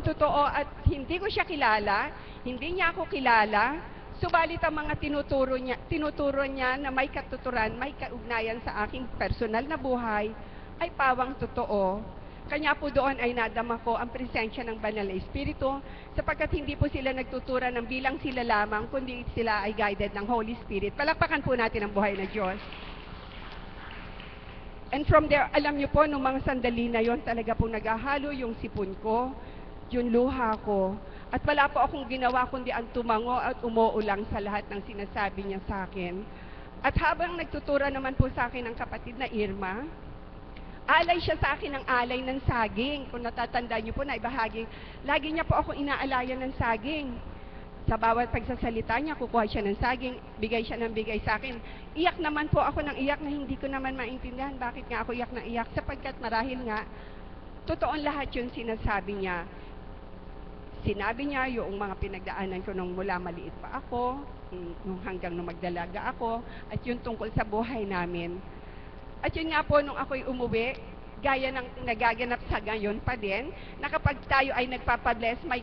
totoo at hindi ko siya kilala, hindi niya ako kilala, subalit ang mga tinuturo niya na may katuturan, may kaugnayan sa aking personal na buhay, ay pawang totoo. Kanya po doon ay nadama ko ang presensya ng Banal na Espiritu, sapagkat hindi po sila nagtutura ng bilang sila lamang, kundi sila ay guided ng Holy Spirit. Palakpakan po natin ang buhay na Diyos. And from there, alam niyo po, nung mga sandali na yon, talaga pong naghahalo yung sipon ko, yung luha ko. At wala po akong ginawa kundi ang tumango at umuulang sa lahat ng sinasabi niya sa akin. At habang nagtutura naman po sa akin ang kapatid na Irma, alay siya sa akin ng alay ng saging. Kung natatandaan niyo po na ibahagi, lagi niya po ako inaalayan ng saging. Sa bawat pagsasalita niya, kukuha siya ng saging, bigay siya ng bigay sa akin. Iyak naman po ako ng iyak na hindi ko naman maintindihan bakit nga ako iyak na iyak, sapagkat marahil nga, totoong lahat yun sinasabi niya. Sinabi niya yung mga pinagdaanan ko nung mula maliit pa ako, hanggang nung magdalaga ako, at yung tungkol sa buhay namin. At yun nga po, nung ako'y umuwi, gaya ng nagaganap sa ngayon pa din, na kapag tayo ay nagpapabless, may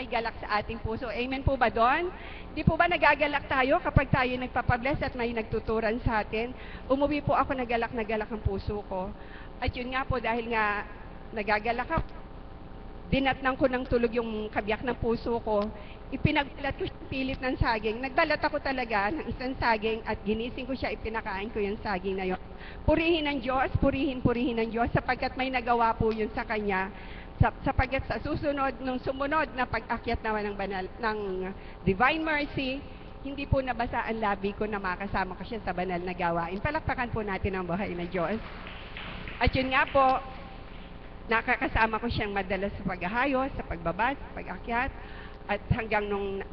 galak sa ating puso. Amen po ba doon? Di po ba nagagalak tayo kapag tayo nagpapabless at may nagtuturan sa atin? Umuwi po ako, nagalak ang puso ko. At yun nga po, dahil nga nagagalak ako, dinatnang ko ng tulog yung kabiyak ng puso ko, ipinagbalat ko siya pilit ng saging. Nagbalat ako talaga ng isang saging at ginising ko siya, ipinakain ko yung saging na yun. Purihin ng Diyos, purihin ng Diyos, sapagkat may nagawa po yun sa Kanya. Sapagkat sa nung sumunod na pag-akyat naman ng Divine Mercy, hindi po nabasa ang labi ko na makasama ko siya sa banal na gawain. Palakpakan po natin ang buhay na Diyos. At yun nga po, nakakasama ko siyang madalas sa paghahayos, sa pagbaba, sa pag-akyat, at hanggang nung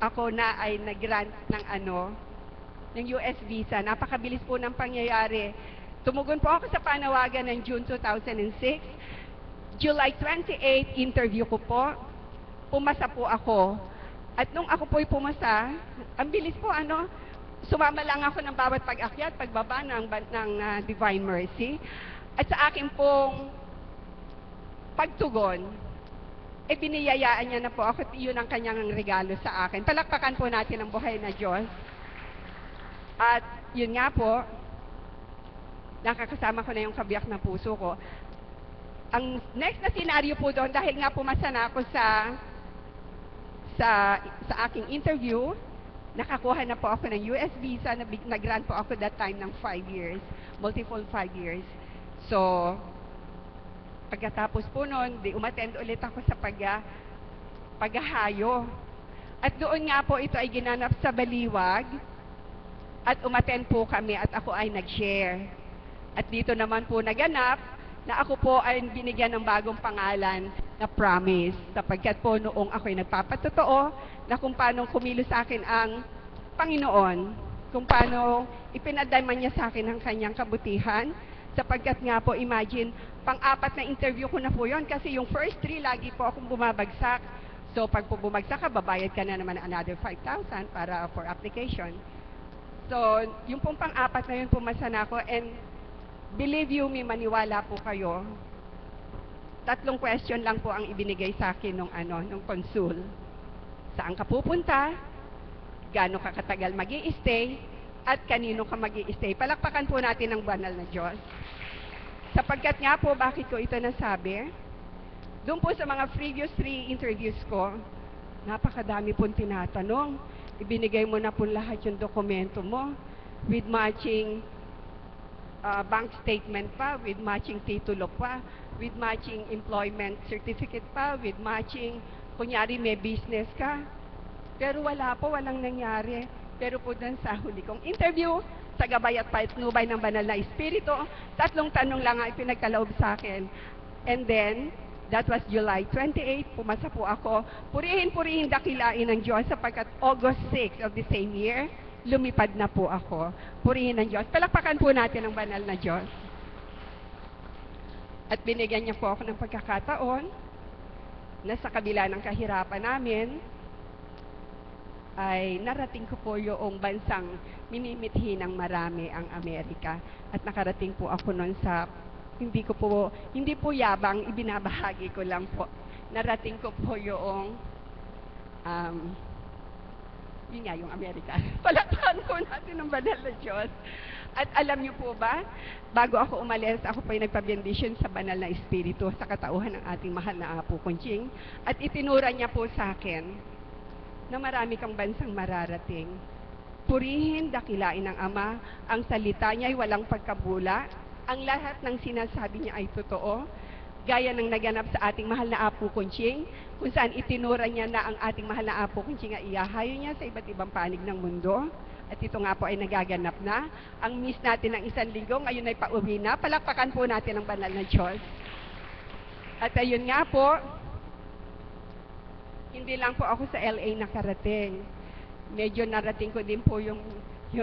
ako na ay nag-grant ng US visa, napakabilis po ng pangyayari. Tumugon po ako sa panawagan ng June 2006. July 28, interview ko po. Pumasa po ako. At nung ako po'y pumasa, ang bilis po, sumama lang ako ng bawat pag-akyat, pagbaba ng Divine Mercy. At sa akin pong pagtugon, biniyayaan niya na po ako, yun ang kanyang regalo sa akin. Palakpakan po natin ang buhay na Diyos. At yun nga po, nakakasama ko na yung kabiyak na puso ko. Ang next na senaryo po doon, dahil nga pumasa na ako sa aking interview, nakakuha na po ako ng US visa, nag-grant po ako that time ng 5 years, multiple 5 years. So, pagkatapos po noon, umattend ulit ako sa paghahayo. At doon nga po ito ay ginanap sa Baliwag, at umattend po kami at ako ay nag-share. At dito naman po naganap na ako po ay binigyan ng bagong pangalan na Promise, sapagkat po noong ako'y nagpapatotoo na kung paano kumilos sa akin ang Panginoon, kung paano ipinadama niya sa akin ang kanyang kabutihan, sapagkat nga po, imagine, pang-apat na interview ko na po yun, kasi yung first 3 lagi po akong bumabagsak. So pag po bumagsak ka, babayad ka na naman another 5,000 para for application. So, yung pong pang-apat na yun, pumasa na ako, and believe you me, maniwala po kayo, 3 question lang po ang ibinigay sa akin nung consul. Saan ka pupunta? Gaano ka katagal mag-i-stay? At kanino ka mag-i-stay? Palakpakan po natin ang banal na Diyos. Sapagkat nga po, bakit ko ito nasabi? Doon po sa mga previous 3 interviews ko, napakadami pong tinatanong. Ibinigay mo na po lahat yung dokumento mo with matching bank statement pa, with matching titulo pa, with matching employment certificate pa, with matching, kunyari may business ka. Pero walang nangyari. Pero po dun sa huli kong interview, sa gabay at patnubay ng banal na Espiritu, 3 tanong lang ang ipinagkaloob sa akin. And then, that was July 28, pumasa po ako. Purihin, dakilain ng Diyos, sapagkat August 6 of the same year, lumipad na po ako. Purihin ng Diyos. Palakpakan po natin ang banal na Diyos. At binigyan niya po ako ng pagkakataon na sa kabila ng kahirapan namin, ay narating ko po yung bansang minimithi ng marami, ang Amerika. At nakarating po ako noon sa, hindi po yabang, ibinabahagi ko lang po narating ko po yun nga, yung Amerika. Palakpakan po natin ng banal na Diyos. At alam niyo po ba, bago ako umalis, ako po ay nagpabendisyon sa banal na Espiritu sa katauhan ng ating mahal na Apo Kunching. At itinura niya po sa akin na marami kang bansang mararating. Purihin, dakilain ng Ama, ang salita niya ay walang pagkabula, ang lahat ng sinasabi niya ay totoo, gaya ng naganap sa ating mahal na Apo Kunching, kung saan itinura niya na ang ating mahal na Apo Kunching ay ihahayo niya sa iba't ibang panig ng mundo. At ito nga po ay nagaganap na. Ang miss natin ng 1 linggo, ngayon ay pauwi na. Palakpakan po natin ang banal na Diyos. At ayun nga po, hindi lang po ako sa LA nakarating. Medyo narating ko din po yung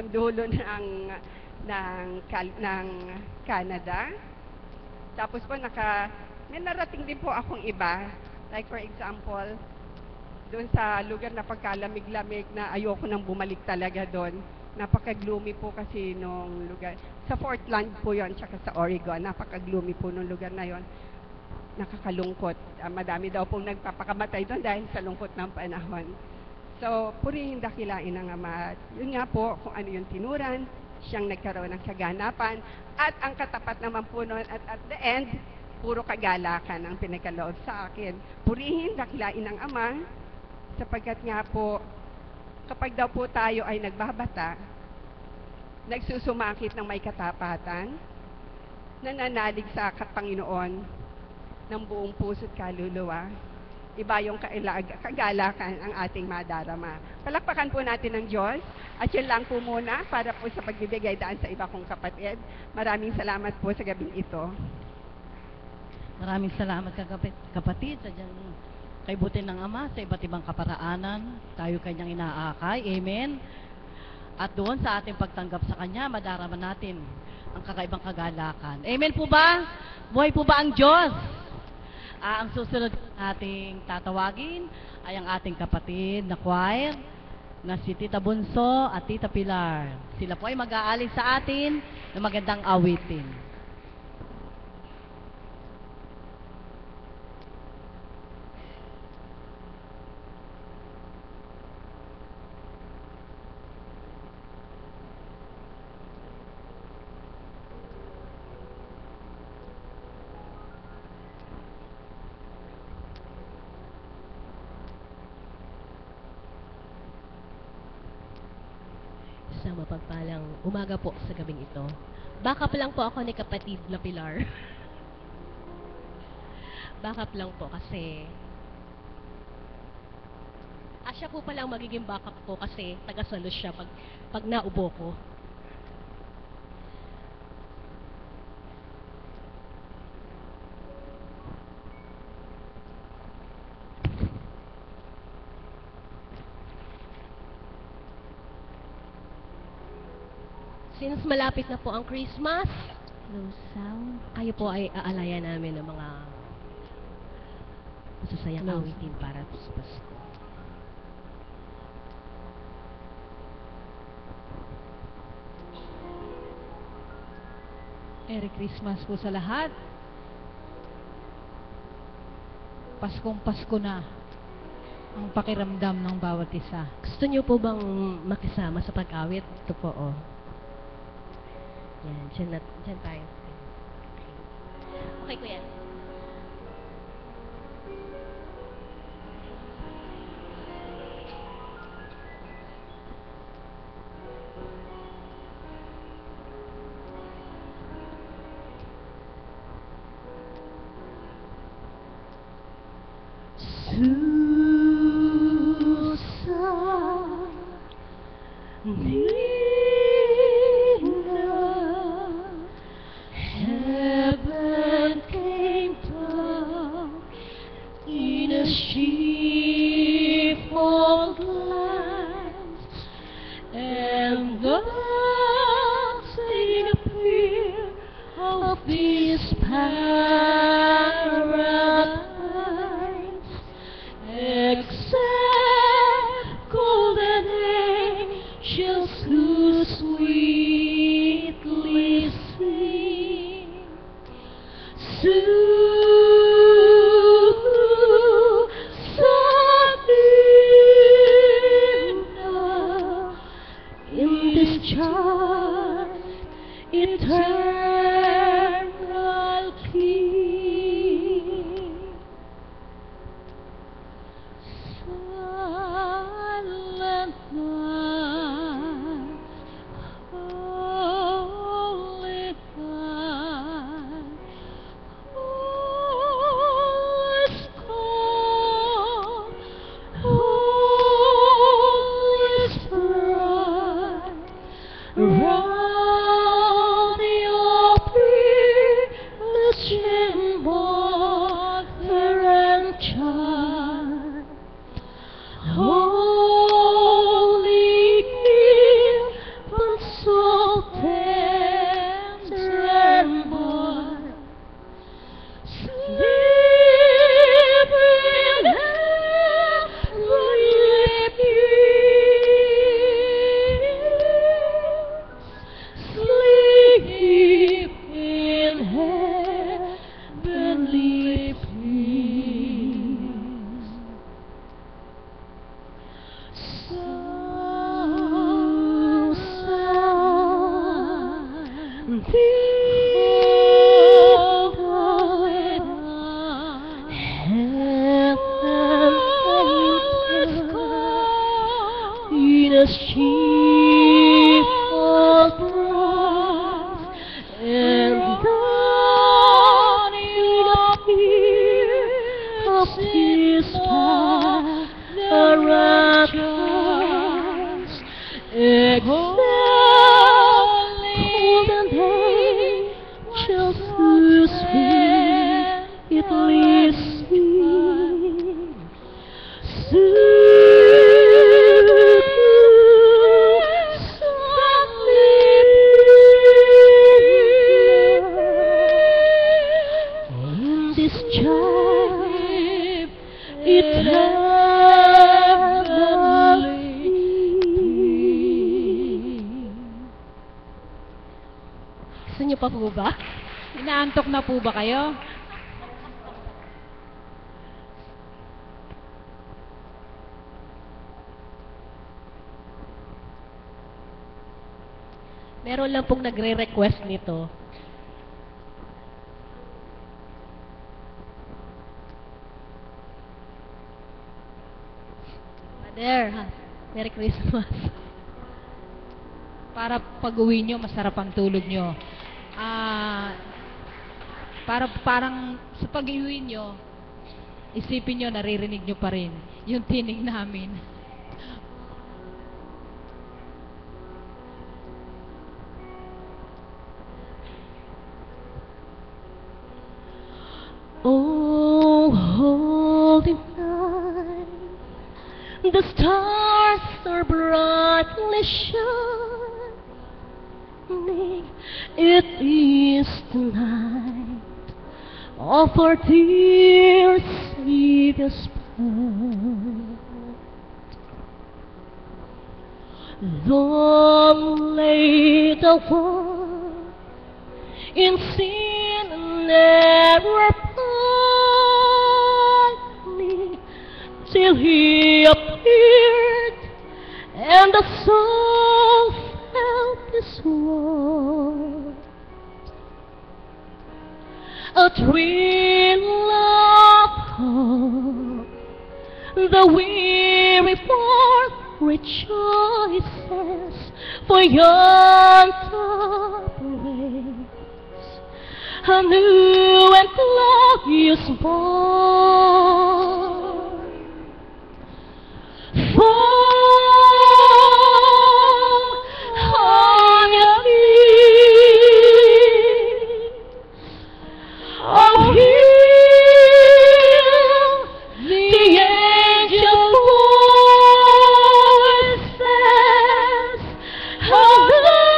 dulo ng Canada. Tapos po may narating din po akong iba. Like for example, doon sa lugar na pagkalamig-lamig na ayoko nang bumalik talaga doon. Napaka-gloomy po kasi nung lugar. Sa Portland po yon, tsaka sa Oregon. Napaka-gloomy po nung lugar na yon. Nakakalungkot. Madami daw pong nagpapakamatay doon dahil sa lungkot ng panahon. So, purihin dakilain ng Ama. Yun nga po, kung ano yung tinuran, siyang nagkaroon ng kaganapan. At ang katapat naman po noon, at the end, puro kagalakan ang pinagkaloob sa akin. Purihin dakilain ng Ama, sapagkat nga po, kapag daw po tayo ay nagbabata, nagsusumakit ng may katapatan, nananalig sa Panginoon ng buong puso't kaluluwa, iba yung kagalakan ang ating madarama. Palakpakan po natin ng Diyos. At yun lang po muna para po sa pagbibigay daan sa iba kong kapatid. Maraming salamat po sa gabing ito. Maraming salamat kapatid sa dyan kay buti ng Ama sa iba't ibang kaparaanan. Tayo kanyang inaakay. Amen. At doon sa ating pagtanggap sa Kanya, madarama natin ang kakaibang kagalakan. Amen po ba? Buhay po ba ang Diyos? Ang susunod nating tatawagin ay ang ating kapatid na choir na si Tita Bunso at Tita Pilar. Sila po ay mag-aalay sa atin ng magandang awitin. Isang mapagpalang umaga po sa gabing ito. Backup lang po ako ni kapatid na Pilar. Backup lang po kasi siya po palang magiging backup ko kasi taga-salo siya pag naubo ko. Since malapit na po ang Christmas, kayo po ay aalayan namin ng mga masasayang awitin para sa Pasko. Merry Christmas po sa lahat. Paskong Pasko na ang pakiramdam ng bawat isa. Gusto niyo po bang makisama sa pag-awit? Ito po, oh. Yan, dyan tayo. Okay, kuya. Heaven came down in a sheepfold light, and thus in a peer of this paradise, except golden angels who sweetly sing. Soon It's heavenly. Gusto niyo pa po ba? Inaantok na po ba kayo? Meron lang pong nagre-request nito. Mother, ha? Merry Christmas. Para pag-uwi nyo, masarap ang tulog nyo. Parang sa pag-uwi nyo, isipin nyo, naririnig nyo pa rin yung tinig namin. Oh, holy night, the stars are brightly shining. It is the night of our dear Savior's birth. Long lay the one in sin and error pining, till he appeared and the soul felt his word. A thrill of hope, the weary world rejoices, for yonder breaks a new and glorious morn. Fall on your knees, oh, hear the angel voices of life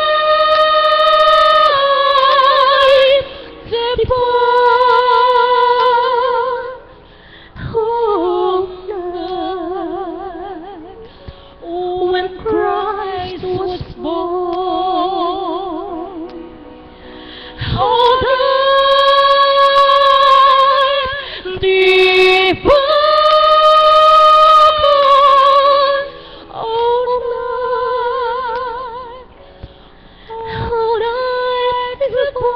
depart. Oh, night when Christ was born. Oh, night divine. Oh, night divine.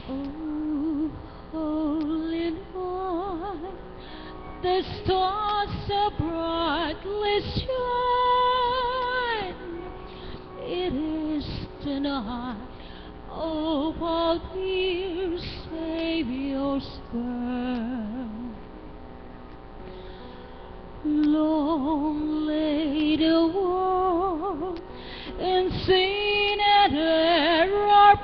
Oh, holy night, the stars are brightly shining. It is the night of our dear Savior's birth. Long lay the world in sin and error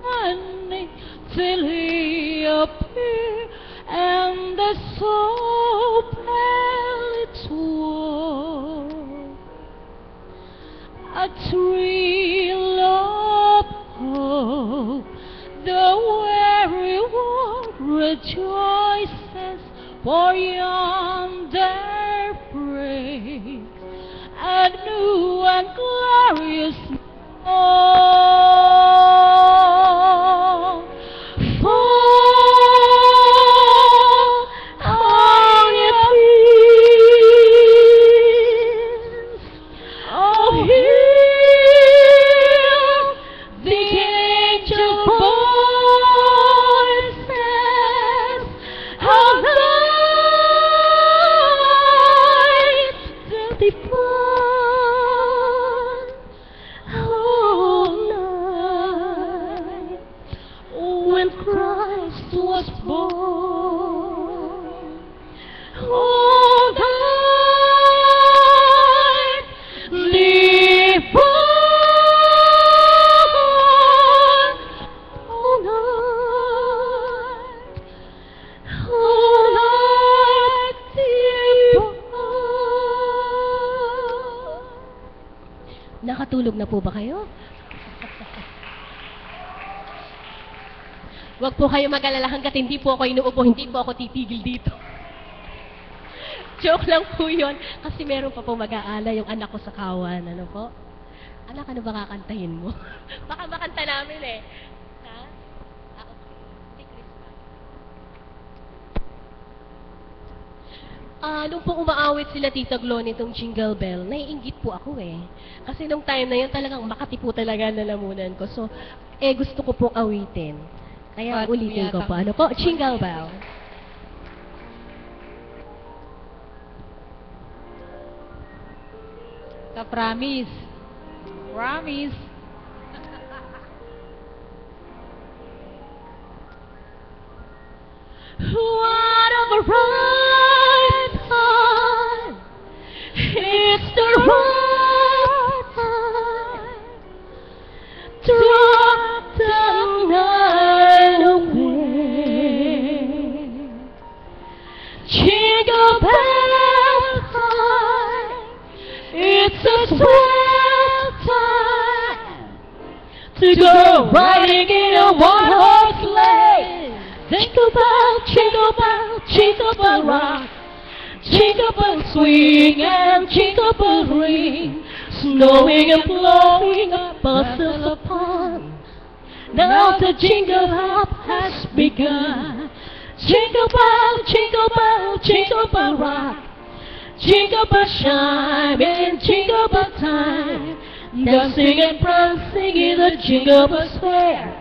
pining, till he appeared and the soul felt its worth. A thrill of hope, the weary world rejoices, for yonder breaks a new and glorious morn. Fall on your knees, oh, hear the angel voices of light divine. Oh, night when Christ was born. Oh, night divine. Oh, night divine. Nakatulog na po ba kayo? Huwag po kayo mag-alala hanggat hindi po ako inuupo, hindi po ako titigil dito. Joke lang po yun. Kasi meron pa po mag-aala yung anak ko sa kawan. Ano po? Anak, ano ba kakantahin mo? Baka makanta namin eh. Ha? Ah, okay. Si Christmas. Nung po umaawit sila Tita Glo nitong Jingle Bell, naiinggit po ako eh. Kasi nung time na yun talagang Makati po talaga nalamunan ko. So, gusto ko pong awitin. Kaya At ulitin ko yata- po. Ano po? Jingle Bell. Sa promise. Promise. What of a right time? It's the right time to rock the night away. Jingle bell time, it's a swell time to go riding in a one-horse sleigh. Jingle bell, jingle bell rock. Jingle bell swing and jingle bell ring. Snowing and blowing buses upon. Now the jingle hop has begun. Jingle bell, jingle bell, jingle bell rock. Jingle bell chime in jingle bell time. Dancing and prancing in the jingle bell square.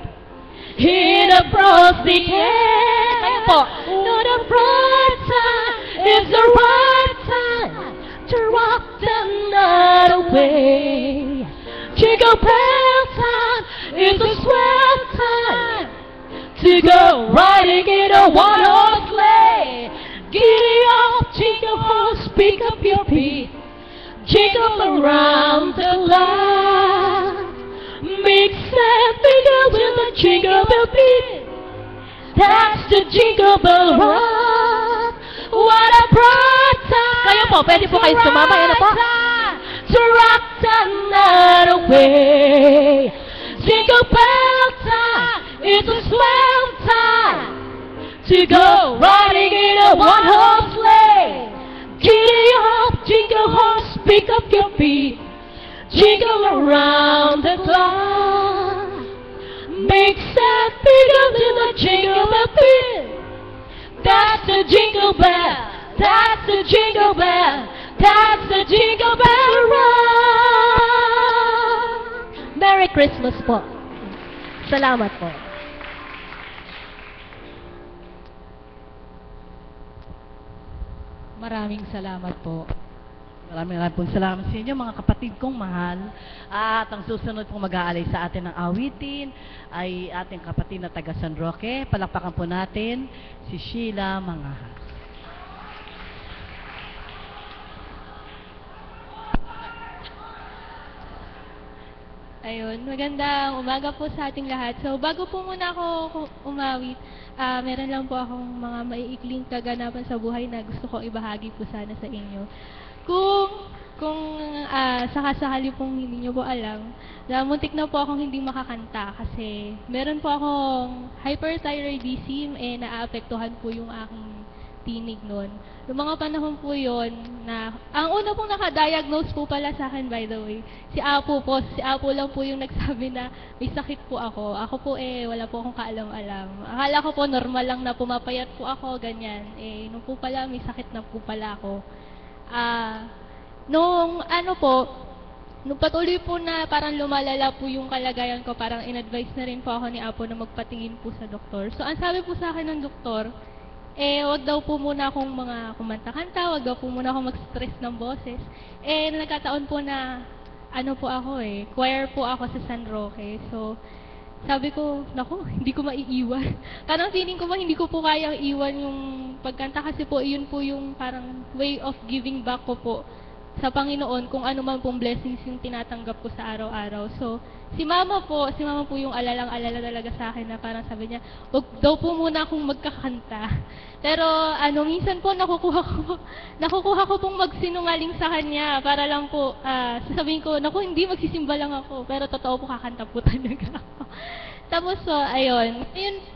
In a frosty air, not a bright time, it's the right time to rock the night away. Jingle bell time, it's a swell time to go riding in a one-horse sleigh. Giddy up, jingle horse, pick up your feet, jingle around the land. Mix and mingle with the jingle bell beat. That's the jingle bell rock. What a bright time! Kayo po, pwede po kayo sumama. Ano po? To rock the night away. Jingle bell time, it's a swell time to go riding in a one-horse sleigh. Giddy up, jingle horse, pick up your feet. Jingle around the clock. Mix and mingle in the jingle bell beat. That's the jingle bell. That's the jingle bell. That's the jingle bell rock. Merry Christmas po. Salamat po. Maraming salamat po. Maraming pong salamat sa inyo, mga kapatid kong mahal. At ang susunod pong mag-aalay sa atin ng awitin ay ating kapatid na taga San Roque. Palakpakan po natin si Sheila Mangahas. Ayun, magandang umaga po sa ating lahat. So, bago po muna ako umawit, meron lang po akong mga maiikling kaganapan sa buhay na gusto ko ibahagi po sana sa inyo. Kung sakasakali pong hindi nyo po alam, na muntik na po akong hindi makakanta kasi meron po akong hyperthyroidism naaapektuhan po yung aking tinig noon. Noong mga panahon po yon na, ang una pong nakadiagnose po pala sa akin, by the way, si Apo po. Si Apo lang po yung nagsabi na may sakit po ako. Ako po wala po akong kaalam-alam. Akala ko po normal lang na pumapayat po ako, ganyan. Nung po pala, may sakit na po pala ako. Nung patuloy po na parang lumalala po yung kalagayan ko, parang in-advise na rin po ako ni Apo na magpatingin po sa doktor. So, ang sabi po sa akin ng doktor, wag daw po muna akong mga kumanta-kanta, wag daw po muna akong mag-stress ng boses. Nagkataon po na, choir po ako sa San Roque. So, sabi ko, naku, hindi ko maiiwan. Parang feeling ko hindi ko po kayang iwan yung pagkanta kasi po, yun po yung parang way of giving back ko po sa Panginoon kung ano man pong blessings yung tinatanggap ko sa araw-araw. So, si mama po yung alalang-alala talaga sa akin na parang sabi niya, wag daw po muna akong magkakanta. Pero, minsan po nakukuha ko pong magsinungaling sa kanya para lang po, sasabihin ko, naku, hindi, magsisimba lang ako. Pero totoo po, kakanta po talaga ako. Tapos, ayun,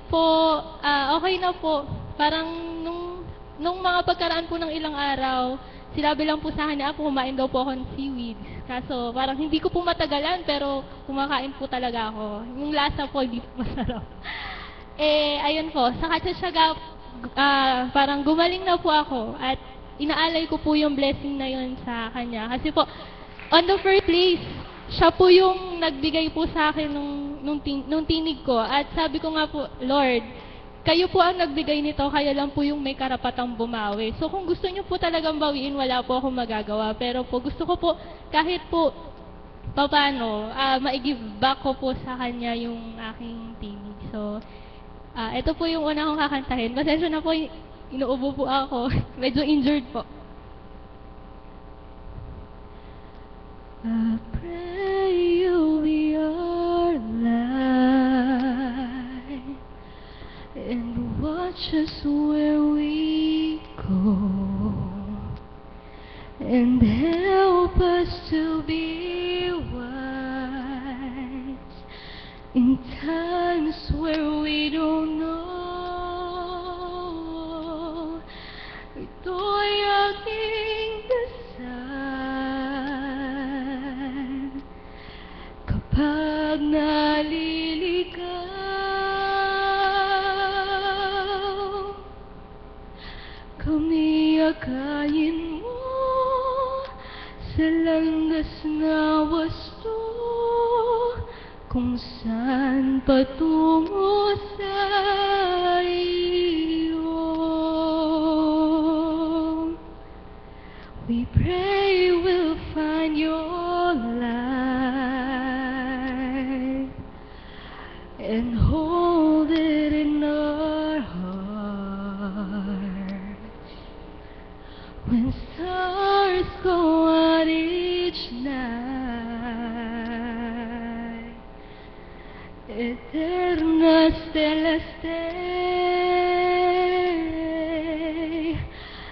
po, okay na po. Parang nung mga pagkaraan po ng ilang araw, sinabi lang po sa akin na kumain daw po ako ng seaweeds. Kaso parang hindi ko po matagalan pero kumakain po talaga ako. Yung lasa po hindi po masarap. Ayun po, sa Katsasaga, parang gumaling na po ako at inaalay ko po yung blessing na yun sa kanya. Kasi po, on the first place, siya po yung nagbigay po sa akin nung tinig ko. At sabi ko nga po, Lord, kayo po ang nagbigay nito, kaya lang po yung may karapatang bumawi. So kung gusto niyo po talagang bawiin, wala po akong magagawa. Pero po gusto ko po, kahit po paano, ma-give back ko po sa kanya yung aking tinig. So, ito po yung una kong kakantahin. Pasensya na po, inuubo po ako. Medyo injured po. I pray you'll be our light and watch us where we go and help us to be wise in times where we don't know. Ito'y aking dasal kapag naliligaw, kami akayin mo sa landas na wasto kung saan patungo sa iyo. We pray we'll find your light and hold it in our hearts. When stars go out each night, eterna stella stay.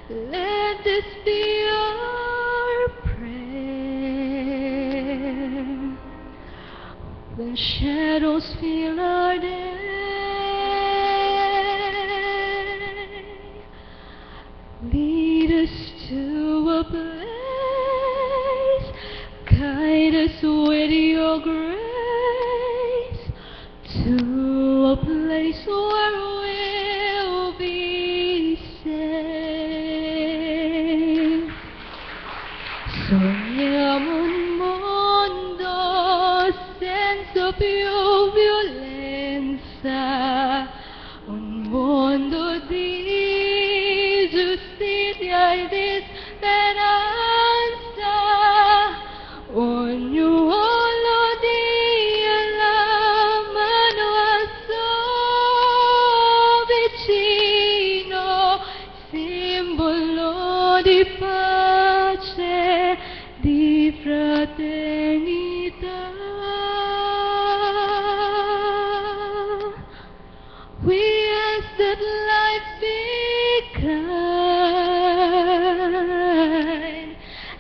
Let this be our prayer. When shadows fill our day, lead us to a place, guide us with your grace, to a place where we'll be safe. Sogniamo un mondo senza più violenza, un mondo di giustizia e di speranza. Ognuno dia la mano al suo vicino, simbolo di pace, di fraternità. We ask that life be kind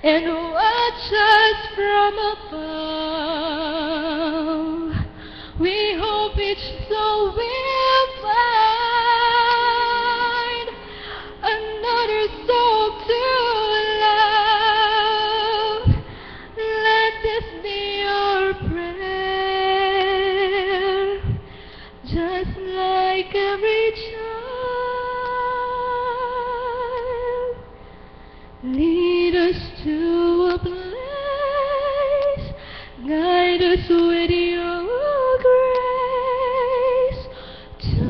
and watch us from above. We hope each soul will find another soul to love. Let this be your prayer, just like every child. Lead us to a place, guide us with your grace, to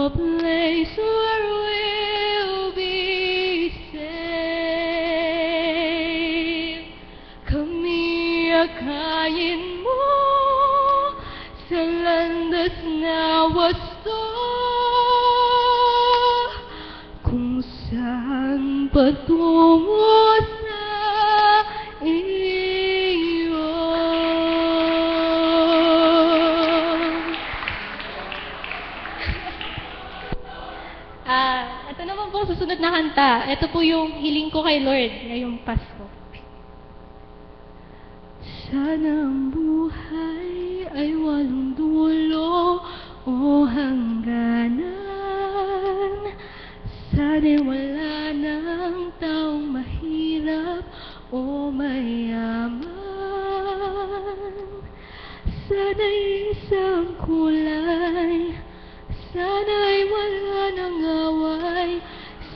a place where we'll be safe. Kami akayin mo sa landas na wasto kung saan patungo sa iyo. Ito naman po susunod na kanta. Ito po yung hiling ko kay Lord ngayong Pasko. Sana ang buhay ay walang dulo o hanggan. Sana'y wala ng taong mahirap o mayaman. Sana'y isang kulay, sana'y wala ng away,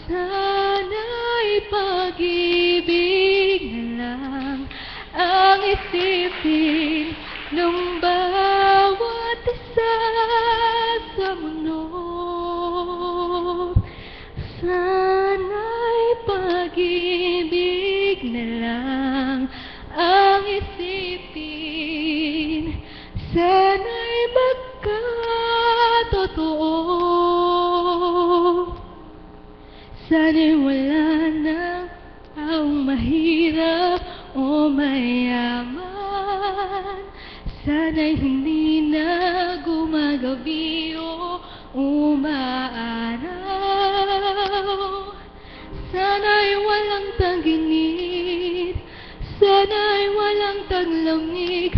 sana'y pag-ibig na lang ang isipin ng bawat isa sa mundo. Sana'y pag-ibig na lang ang isipin, sana'y magkatotoo. Sana'y wala ng taong mahirap o mayaman. Sana'y hindi na gumagabi o umaaraw. Sana'y walang tag-init, sana'y walang taglamig,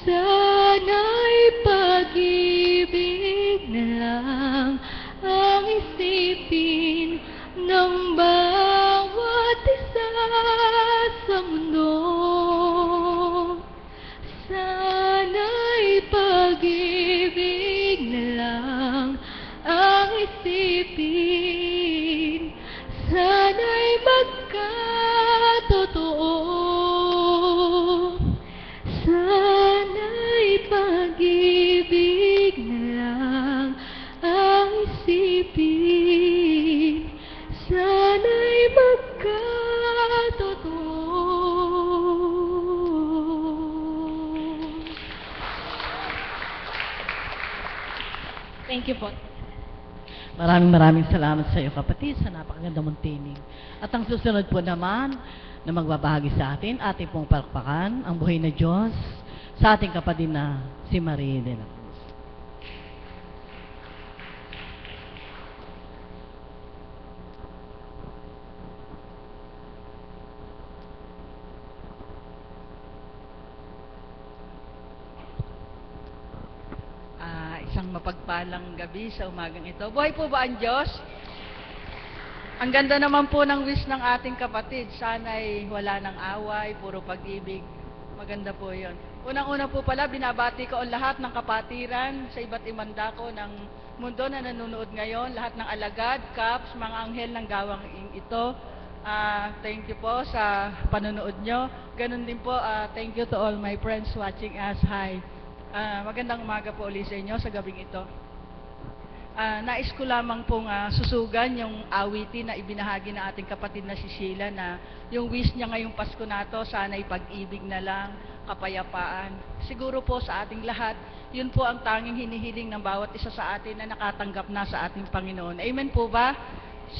sana'y pag-ibig na lang ang isipin ng bawat isa sa mundo. Sana'y pag-ibig na lang ang isipin, sana'y magkatotoo. Sana'y pag-ibig na lang ang isipin, sana'y magkatotoo. Thank you po. Maraming salamat sa iyo, kapatid, sa napakaganda mong tinig. At ang susunod po naman na magbabahagi sa atin, ating pong palakpakan ang buhay na Diyos sa ating kapatid na si Marie de la Cruz. Isang mapagpalang gabi sa umagang ito. Buhay po ba ang Diyos? Ang ganda naman po ng wish ng ating kapatid. Sana'y wala ng away, puro pag-ibig. Maganda po yon. Unang-una po pala, binabati ko ang lahat ng kapatiran sa iba't ibang dako ng mundo na nanonood ngayon. Lahat ng alagad, caps, mga anghel ng gawang ito. Thank you po sa panonood nyo. Ganun din po, thank you to all my friends watching us. Hi. Magandang umaga po ulit sa inyo sa gabing ito. Nais ko lamang pong susugan yung awitin na ibinahagi ng ating kapatid na si Sheila, na yung wish niya ngayong Pasko na to, sana'y pag-ibig na lang, kapayapaan. Siguro po sa ating lahat, yun po ang tanging hinihiling ng bawat isa sa atin na nakatanggap na sa ating Panginoon. Amen po ba?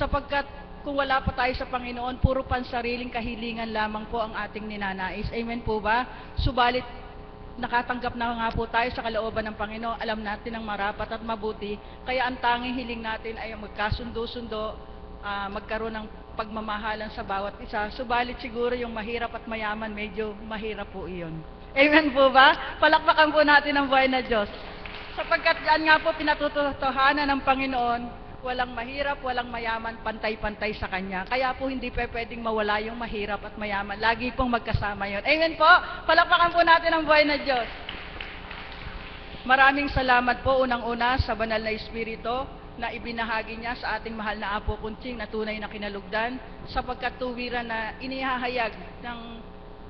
Sapagkat kung wala pa tayo sa Panginoon, puro pansariling kahilingan lamang po ang ating ninanais. Amen po ba? Subalit, nakatanggap na nga po tayo sa kalooban ng Panginoon, alam natin ang marapat at mabuti, kaya ang tanging hiling natin ay magkasundo-sundo, magkaroon ng pagmamahalan sa bawat isa. Subalit siguro yung mahirap at mayaman, medyo mahirap po iyon. Amen po ba? Palakpakan po natin ang buhay na Diyos. Sapagkat yan nga po pinatutuhanan ng Panginoon, walang mahirap, walang mayaman, pantay-pantay sa Kanya. Kaya po hindi pwedeng mawala yung mahirap at mayaman. Lagi pong magkasama yon. Amen po? Palakpakan po natin ang buhay na Diyos. Maraming salamat po unang-una sa banal na Espiritu na ibinahagi niya sa ating mahal na Apo Kunching na tunay na kinalugdan, sapagkat tuwiran na inihahayag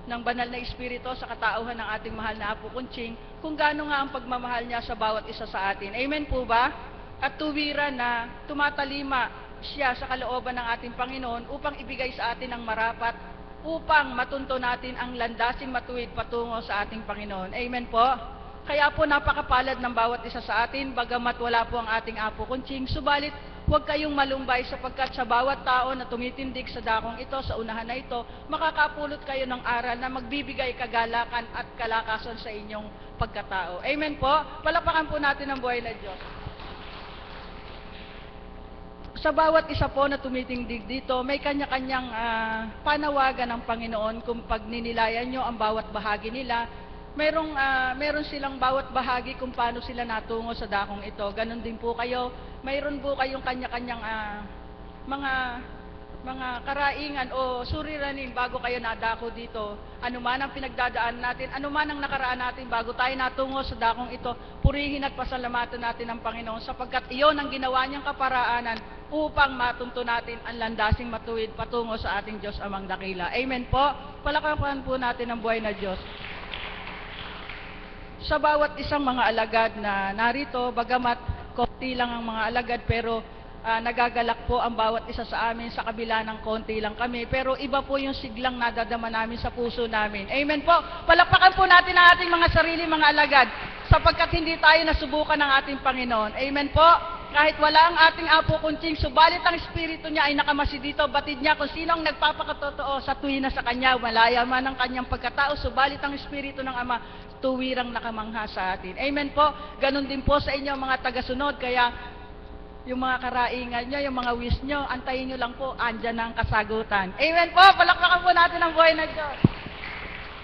ng banal na Espiritu sa katauhan ng ating mahal na Apo Kunching kung gaano nga ang pagmamahal niya sa bawat isa sa atin. Amen po ba? At tuwiran na tumatalima siya sa kalooban ng ating Panginoon upang ibigay sa atin ang marapat, upang matunto natin ang landasing matuwid patungo sa ating Panginoon. Amen po? Kaya po napakapalad ng bawat isa sa atin, bagamat wala po ang ating Apo Kunching, subalit huwag kayong malumbay, sapagkat sa bawat tao na tumitindig sa dakong ito, sa unahan na ito, makakapulot kayo ng aral na magbibigay kagalakan at kalakasan sa inyong pagkatao. Amen po? Palapakan po natin ang buhay na Diyos. Sa bawat isa po na tumitindig dito, may kanya-kanyang panawagan ng Panginoon kung pagninilayan nyo ang bawat bahagi nila. Meron silang bawat bahagi kung paano sila natungo sa dakong ito. Ganon din po kayo. Mayroon po kayong kanya-kanyang mga karaingan o suriranin bago kayo nadako dito. Ano man ang pinagdadaan natin, ano man ang nakaraan natin bago tayo natungo sa dakong ito, purihin at pasalamatan natin ang Panginoon sapagkat iyon ang ginawa niyang kaparaanan upang matunto natin ang landasing matuwid patungo sa ating Diyos amang dakila. Amen po. Palakpakan po natin ang buhay na Diyos. Sa bawat isang mga alagad na narito, bagamat konti lang ang mga alagad, pero nagagalak po ang bawat isa sa amin sa kabila ng konti lang kami. Pero iba po yung siglang nadadama namin sa puso namin. Amen po. Palakpakan po natin ang ating mga sarili, mga alagad, sapagkat hindi tayo nasubukan ng ating Panginoon. Amen po. Kahit wala ang ating Apo Kunching, subalit ang Espiritu niya ay nakamasi dito, batid niya kung sino ang nagpapakatotoo sa tuwina sa Kanya, malaya man ang Kanyang pagkatao, subalit ang Espiritu ng Ama, tuwirang nakamangha sa atin. Amen po. Ganon din po sa inyo mga tagasunod, kaya yung mga karaingan nyo, yung mga wish nyo, antayin nyo lang po, andyan ang kasagutan. Amen po. Palakpakan po natin ang buhay na Diyos.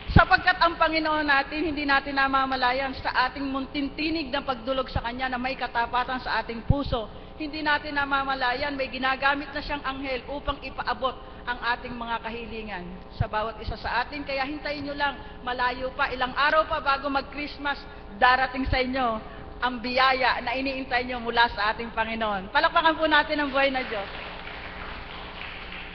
Sapagkat ang Panginoon natin, hindi natin namamalayan sa ating muntintinig na pagdulog sa Kanya na may katapatan sa ating puso. Hindi natin namamalayan, may ginagamit na siyang anghel upang ipaabot ang ating mga kahilingan sa bawat isa sa atin. Kaya hintayin nyo lang, malayo pa, ilang araw pa bago mag-Christmas, darating sa inyo ang biyaya na iniintay nyo mula sa ating Panginoon. Palakpakan po natin ang buhay na Diyos.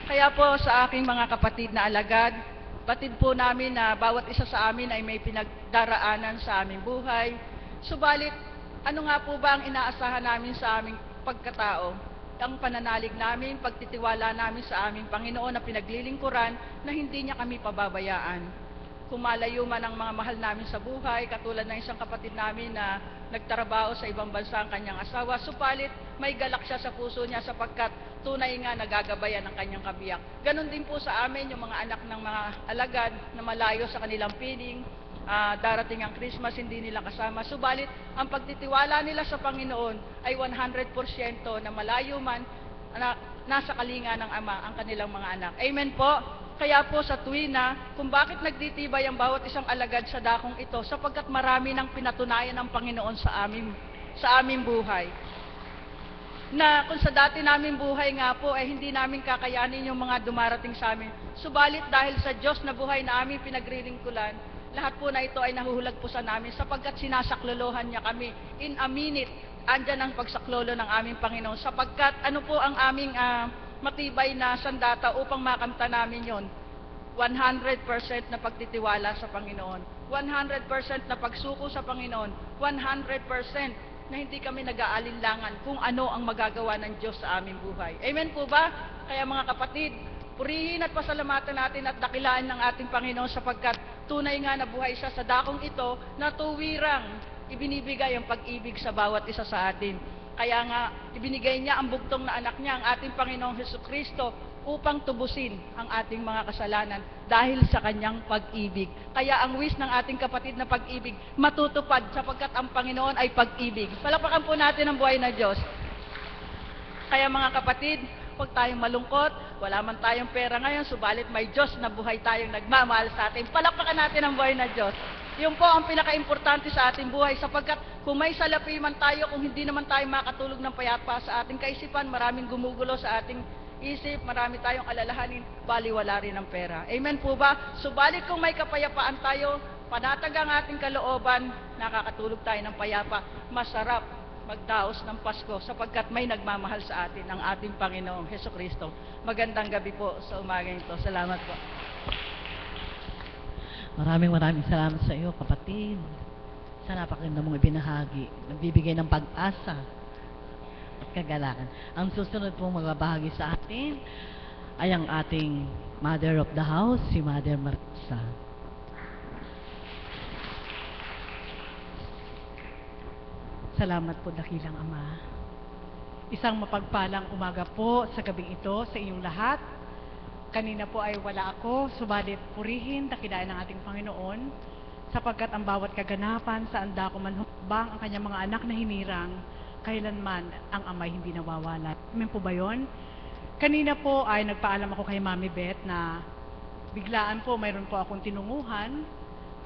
Kaya po sa aking mga kapatid na alagad, batid po namin na bawat isa sa amin ay may pinagdaraanan sa aming buhay. Subalit, ano nga po ba ang inaasahan namin sa aming pagkatao? Ang pananalig namin, pagtitiwala namin sa aming Panginoon na pinaglilingkuran na hindi niya kami pababayaan. Kung malayo man ang mga mahal namin sa buhay, katulad ng isang kapatid namin na nagtrabaho sa ibang bansa ang kanyang asawa, supalit may galak siya sa puso niya sapagkat tunay nga nagagabayan ang kanyang kabiyak. Ganon din po sa amin yung mga anak ng mga alagad na malayo sa kanilang piling, darating ang Christmas, hindi nila kasama. Subalit, ang pagtitiwala nila sa Panginoon ay 100% na malayo man, nasa kalinga ng Ama ang kanilang mga anak. Amen po. Kaya po sa tuwina, kung bakit nagtitibay ang bawat isang alagad sa dakong ito, sapagkat marami ng pinatunayan ng Panginoon sa aming buhay. Na kung sa dati naming buhay nga po, hindi namin kakayanin yung mga dumarating sa amin. Subalit dahil sa Diyos na buhay na aming pinagrilingkulan, lahat po na ito ay nahuhulag po sa namin, sapagkat sinasaklolohan niya kami. In a minute, andyan ang pagsaklolo ng aming Panginoon, sapagkat ano po ang aming matibay na sandata upang makamta namin yon. 100% na pagtitiwala sa Panginoon. 100% na pagsuko sa Panginoon. 100% na hindi kami nag-aalinlangan kung ano ang magagawa ng Diyos sa aming buhay. Amen po ba? Kaya mga kapatid, purihin at pasalamatan natin at dakilaan ng ating Panginoon sapagkat tunay nga na buhay siya sa dakong ito na tuwirang ibinibigay ang pag-ibig sa bawat isa sa atin. Kaya nga, ibinigay niya ang bugtong na anak niya, ang ating Panginoong Hesukristo, upang tubusin ang ating mga kasalanan dahil sa kanyang pag-ibig. Kaya ang wish ng ating kapatid na pag-ibig matutupad sapagkat ang Panginoon ay pag-ibig. Palakpakan po natin ang buhay na Diyos. Kaya mga kapatid, huwag tayong malungkot, wala man tayong pera ngayon, subalit may Diyos na buhay tayong nagmamahal sa atin. Palakpakan natin ang buhay na Diyos. Yun po ang pinaka-importante sa ating buhay sapagkat kung may salapi man tayo, kung hindi naman tayo makatulog ng payapa sa ating kaisipan, maraming gumugulo sa ating isip, marami tayong alalahanin, baliwala rin ang pera. Amen po ba? Subalit kung may kapayapaan tayo, panatag ang ating kalooban, nakakatulog tayo ng payapa, masarap magdaos ng Pasko sapagkat may nagmamahal sa atin, ang ating Panginoong Hesukristo. Magandang gabi po sa umagang ito. Salamat po. Maraming salamat sa iyo, kapatid. Sa napakaganda mong ibinahagi. Nagbibigay ng pag-asa at kagalakan. Ang susunod pong magbabahagi sa atin ay ang ating Mother of the House, si Mother Marisa. Salamat po, dakilang Ama. Isang mapagpalang umaga po sa gabing ito sa inyong lahat. Kanina po ay wala ako, subalit purihin, dakilain ng ating Panginoon, sapagkat ang bawat kaganapan sa anda ko man hukbang ang kanyang mga anak na hinirang, kailanman ang Ama'y hindi nawawala. Amen po ba yun? Kanina po ay nagpaalam ako kay Mami Beth na biglaan po mayroon po akong tinunguhan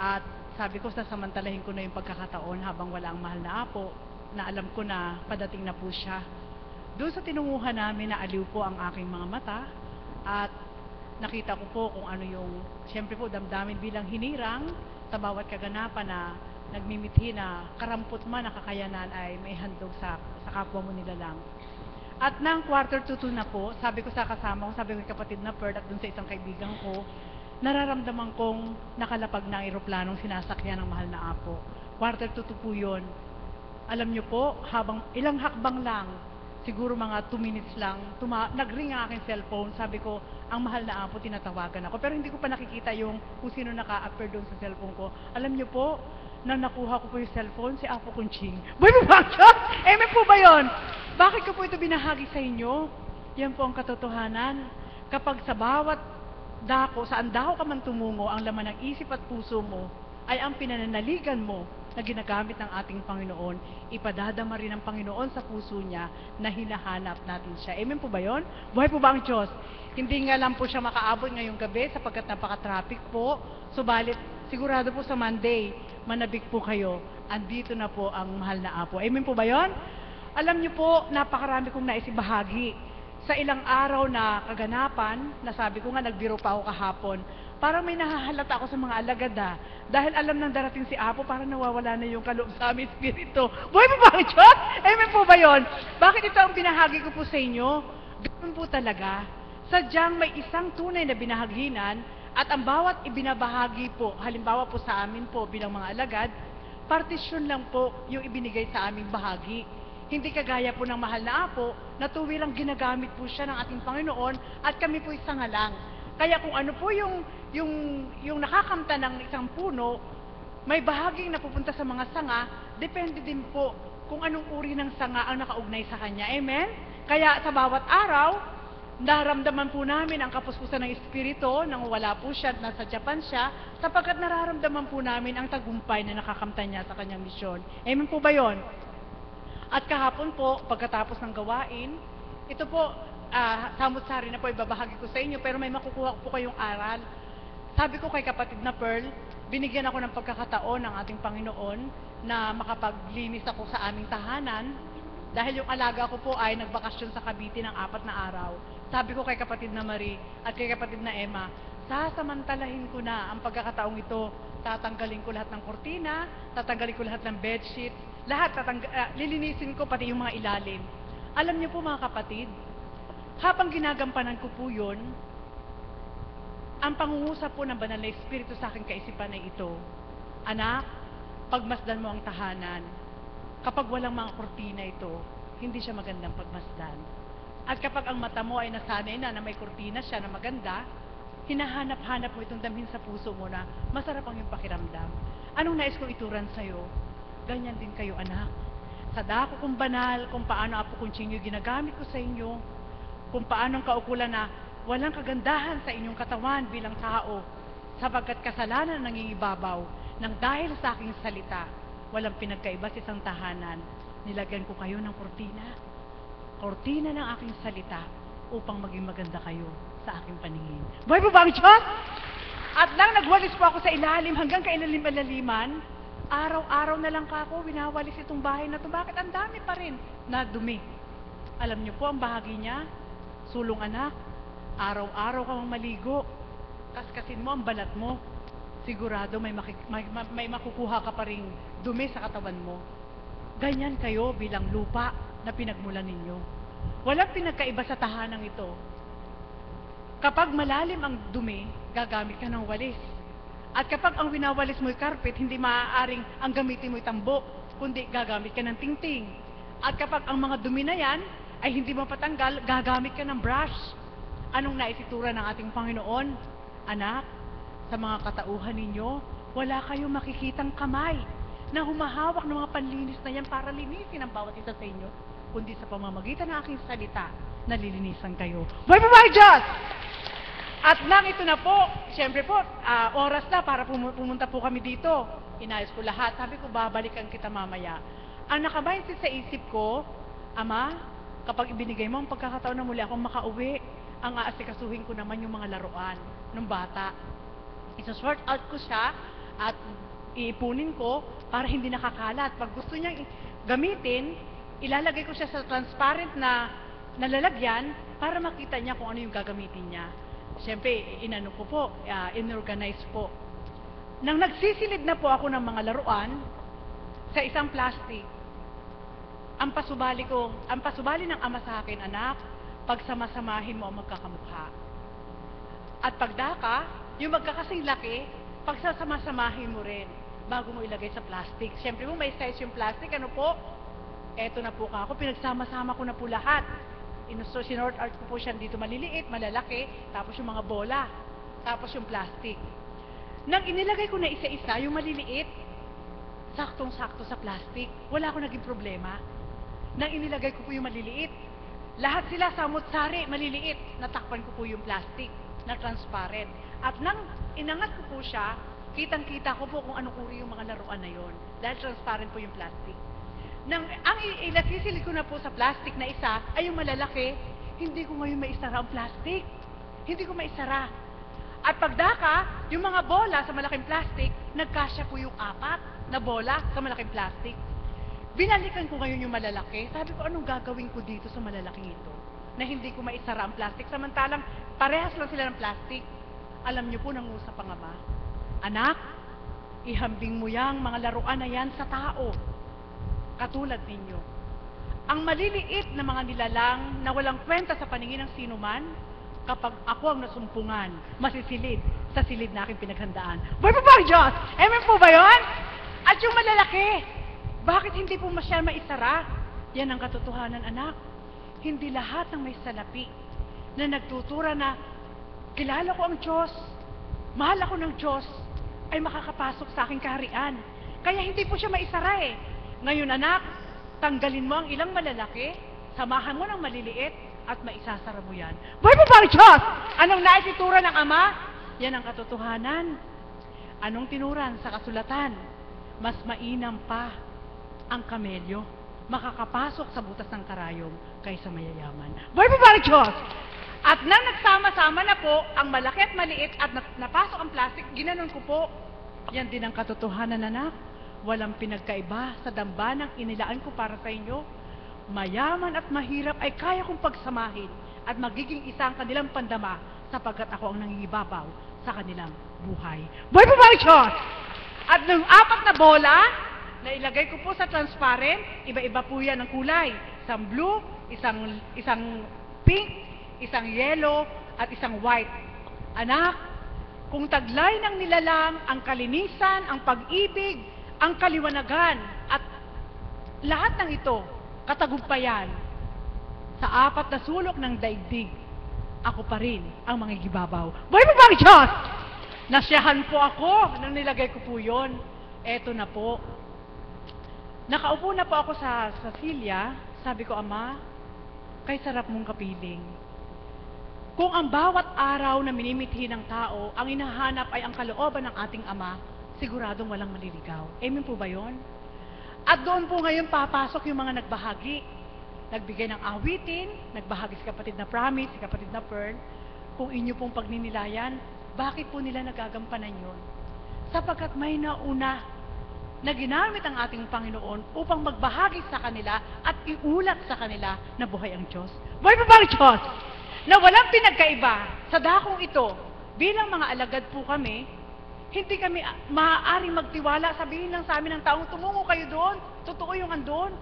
at sabi ko sasamantalahin ko na yung pagkakataon habang wala ang mahal na apo na alam ko na padating na po siya. Doon sa tinunguhan namin, naaliw po ang aking mga mata at nakita ko po kung ano yung, siyempre po, damdamin bilang hinirang sa bawat kaganapan na nagmimithi na karampot man na kakayanan ay may handog sa kapwa mo nila lang. At nang 1:45 na po, sabi ko sa kasama ko, sabi ko kay kapatid na Pearl at dun sa isang kaibigan ko, nararamdaman kong nakalapag na ang eroplanong sinasakyan ng mahal na Apo. 1:45 po yun. Alam nyo po, habang ilang hakbang lang, siguro mga 2 minutes lang, nag-ring ang aking cellphone. Sabi ko, ang mahal na Apo, tinatawagan ako. Pero hindi ko pa nakikita yung kung sino naka-appear doon sa cellphone ko. Alam nyo po, nang nakuha ko po yung cellphone, si Apo Kunching. Boy, bakit? Eme po ba yun? Bakit ko po ito binahagi sa inyo? Yan po ang katotohanan. Kapag sa bawat dako, saan dako ka man tumungo, ang laman ng isip at puso mo ay ang pinananaligan mo na ginagamit ng ating Panginoon, ipadadama rin ng Panginoon sa puso niya na hinahanap natin siya. Amen po ba yun? Buhay po ba ang Diyos? Hindi nga lang po siya makaabot ngayong gabi sapagkat napaka-traffic po. Subalit, sigurado po sa Monday, manabik po kayo. Andito na po ang mahal na Apo. Amen po ba yun? Alam niyo po, napakarami kong naisibahagi sa ilang araw na kaganapan, na sabi ko nga, nagbiro pa ako kahapon. Parang may nahahalata ako sa mga alagada. Dahil alam nang darating si Apo, parang nawawala na yung kaloob sa aming espiritu. Buhay po ba ang Diyos? Amen po ba yun? Bakit ito ang binahagi ko po sa inyo? Ganun po talaga. Sadyang may isang tunay na binahaginan at ang bawat ibinabahagi po, halimbawa po sa amin po bilang mga alagad, partisyon lang po yung ibinigay sa aming bahagi. Hindi kagaya po ng mahal na Apo, na tuwirang ginagamit po siya ng ating Panginoon at kami po isang halang. Kaya kung ano po yung nakakamta ng isang puno, may bahaging napupunta sa mga sanga, depende din po kung anong uri ng sanga ang nakaugnay sa kanya. Amen? Kaya sa bawat araw, naramdaman po namin ang kapuspusan ng Espiritu nang wala po siya at nasa Japan siya, sapagkat nararamdaman po namin ang tagumpay na nakakamta niya sa kanyang misyon. Amen po ba yon? At kahapon po, pagkatapos ng gawain, ito po, samot-sari na po ibabahagi ko sa inyo, pero may makukuha po kayong aral. Sabi ko kay kapatid na Pearl, binigyan ako ng pagkakataon ng ating Panginoon na makapaglinis ako sa aming tahanan dahil yung alaga ko po ay nagbakasyon sa Cavite ng 4 na araw. Sabi ko kay kapatid na Marie at kay kapatid na Emma, sasamantalahin ko na ang pagkakataong ito. Tatanggalin ko lahat ng kortina, tatanggalin ko lahat ng bedsheet, lahat lilinisin ko pati yung mga ilalim. Alam niyo po mga kapatid, habang ginagampanan ko po yun, ang pangungusap po ng Banal na Espiritu sa aking kaisipan ay ito, anak, pagmasdan mo ang tahanan. Kapag walang mga kortina ito, hindi siya magandang pagmasdan. At kapag ang mata mo ay nasanay na may kortina siya na maganda, hinahanap-hanap mo itong damhin sa puso mo na masarap ang iyong pakiramdam. Anong nais kong ituran sa'yo? Ganyan din kayo, anak. Sa dako kong banal, kung paano Apo Kunching yung ginagamit ko sa inyo, kung paano ang kaukulan na walang kagandahan sa inyong katawan bilang tao, sapagkat kasalanan ang nangingibabaw, nang dahil sa aking salita, walang pinagkaiba sa isang tahanan, nilagyan ko kayo ng kortina. Kortina ng aking salita, upang maging maganda kayo sa aking paningin. Buhay po ba ang Diyos? At nang nagwalis po ako sa ilalim, hanggang kailalim-alaliman, araw-araw na lang ako, winawalis itong bahay na ito. Bakit ang dami pa rin na dumi? Alam niyo po, ang bahagi niya, sulong anak, araw-araw kang maligo, kaskasin mo ang balat mo, sigurado may makukuha ka pa ring dumi sa katawan mo. Ganyan kayo bilang lupa na pinagmulan ninyo. Walang pinagkaiba sa tahanang ito. Kapag malalim ang dumi, gagamit ka ng walis. At kapag ang winawalis mo'y carpet, hindi maaaring ang gamitin mo'y tambo, kundi gagamit ka ng tingting. At kapag ang mga dumi na yan ay hindi mapatanggal, gagamit ka ng brush. Anong naisitura ng ating Panginoon? Anak, sa mga katauhan ninyo, wala kayong makikitang kamay na humahawak ng mga panlinis na yan para linisin ang bawat isa sa inyo, kundi sa pamamagitan ng aking salita, nalilinisan kayo. Buhay po ba ang Diyos? At nang ito na po, siyempre po, oras na para pumunta po kami dito. Inayos ko lahat. Sabi ko, babalikan kita mamaya. Ang nakabahinsin sa isip ko, Ama, kapag ibinigay mo ang pagkakataon na muli akong makauwi, ang aasikasuhin ko naman yung mga laruan ng bata. Isa-sort out ko siya at iipunin ko para hindi nakakalat. Pag gusto niyang gamitin, ilalagay ko siya sa transparent na nalalagyan para makita niya kung ano yung gagamitin niya. Siyempre, inorganize po. Nang nagsisilid na po ako ng mga laruan sa isang plastic, ang pasubali ng ama sa akin, anak, pagsamasamahin mo ang magkakamukha. At pagdaka, yung magkakasing laki, pagsasamasamahin mo rin bago mo ilagay sa plastic. Siyempre mo may size yung plastic, ano po? Eto na po ako, pinagsama-sama ko na po lahat. Sinort out ko po siya dito maliliit, malalaki, tapos yung mga bola, tapos yung plastic. Nang inilagay ko na isa-isa, yung maliliit, saktong-sakto sa plastic, wala akong naging problema. Nang inilagay ko po yung maliliit, lahat sila samot-sari, maliliit, natakpan ko po yung plastic na transparent. At nang inangat ko po siya, kitang-kita ko po kung anong uri yung mga laruan na yon, dahil transparent po yung plastic. Ang ilasisilid ko na po sa plastic na isa ay yung malalaki, hindi ko ngayon maisara ang plastic. Hindi ko maisara. At pagdaka, yung mga bola sa malaking plastic, nagkasya po yung 4 na bola sa malaking plastic. Binalikan ko ngayon yung malalaki. Sabi ko, anong gagawin ko dito sa malalaking ito? Na hindi ko maisara ang plastic. Samantalang, parehas lang sila ng plastic. Alam niyo po, nangusap ang ama. Anak, ihambing mo yang mga laruan na yan sa tao. Katulad ninyo. Ang maliliit na mga nilalang na walang kwenta sa paningin ng sinuman, kapag ako ang nasumpungan, masisilid sa silid na aking pinaghandaan. Boy po ba ang Diyos? Amen po ba yun? At yung malalaki, bakit hindi po masyal maisara? Yan ang katotohanan, anak. Hindi lahat ng may salapi na nagtutura na kilala ko ang Diyos, mahal ako ng Diyos, ay makakapasok sa aking kaharian. Kaya hindi po siya maisara eh. Ngayon anak, tanggalin mo ang ilang malalaki, samahan mo ng maliliit, at maisasara mo yan. Boy po ba ang Diyos? Anong naisitura ng Ama? Yan ang katotohanan. Anong tinuran sa kasulatan? Mas mainam pa ang kamelyo makakapasok sa butas ng karayom kaysa mayayaman. Boy po ba ang Diyos? At nang nagsama-sama na po ang malaki at maliit at napasok ang plastic, ginanon ko po. Yan din ang katotohanan, anak. Walang pinagkaiba sa dambanang inilaan ko para sa inyo. Mayaman at mahirap ay kaya kong pagsamahin at magiging isa ang kanilang pandama sapagkat ako ang nangingibabaw sa kanilang buhay. Boy po ba ang Diyos? At nung 4 na bola na ilagay ko po sa transparent, iba-iba po yan ang kulay. Isang blue, isang pink, isang yellow, at isang white. Anak, kung taglay ng nilalang ang kalinisan, ang pag-ibig, ang kaliwanagan, at lahat ng ito, katagumpayan, sa 4 na sulok ng daigdig, ako pa rin ang mangigibabaw. Boy po ba ang Diyos? Nasyahan po ako nang nilagay ko po yun. Eto na po. Nakaupo na po ako sa silya, sabi ko, Ama, kay sarap mong kapiling. Kung ang bawat araw na minimithi ng tao, ang hinahanap ay ang kalooban ng ating Ama, siguradong walang maliligaw. Amen po ba yun? At doon po ngayon papasok yung mga nagbahagi. Nagbigay ng awitin, nagbahagi si kapatid na Promise, si kapatid na Pearl. Kung inyo pong pagninilayan, bakit po nila nagagampanan yun? Sapagkat may nauna na ginamit ang ating Panginoon upang magbahagi sa kanila at iulat sa kanila na buhay ang Diyos. Buhay pa ba ang Diyos? Na walang pinagkaiba sa dakong ito, bilang mga alagad po kami, hindi kami maaaring magtiwala, sabihin lang sa amin ng taong, tumungo kayo doon, totoo yung andon.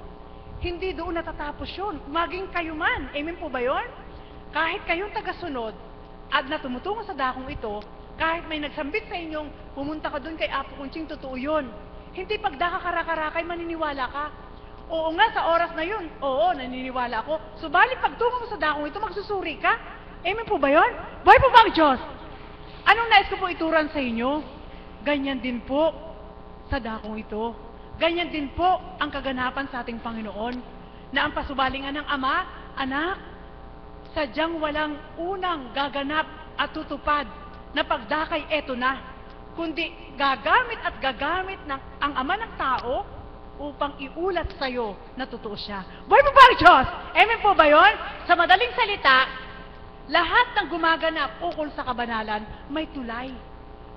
Hindi doon natatapos yun. Maging kayo man. Amen po ba yun? Kahit kayong tagasunod at na tumutungo sa dakong ito, kahit may nagsambit sa inyong, pumunta ka doon kay Apo Kunching, totoo yun. Hindi pagdaka karakarakay, maniniwala ka. Oo nga, sa oras na yun, oo, naniniwala ako. Subalit pagtungo mo sa dakong ito, magsusuri ka. Amen po ba yun? Buhay po ba ang Diyos? Anong nais ko po ituran sa inyo? Ganyan din po sa dakong ito. Ganyan din po ang kaganapan sa ating Panginoon na ang pasubalingan ng Ama, anak, sadyang walang unang gaganap at tutupad na pagdakay eto na, kundi gagamit at gagamit ng ang Ama ng tao upang iulat sa iyo na totoo siya. Buhay po ba ang Diyos? Amen po ba yun? Sa madaling salita, lahat ng gumaganap ukol sa kabanalan, may tulay.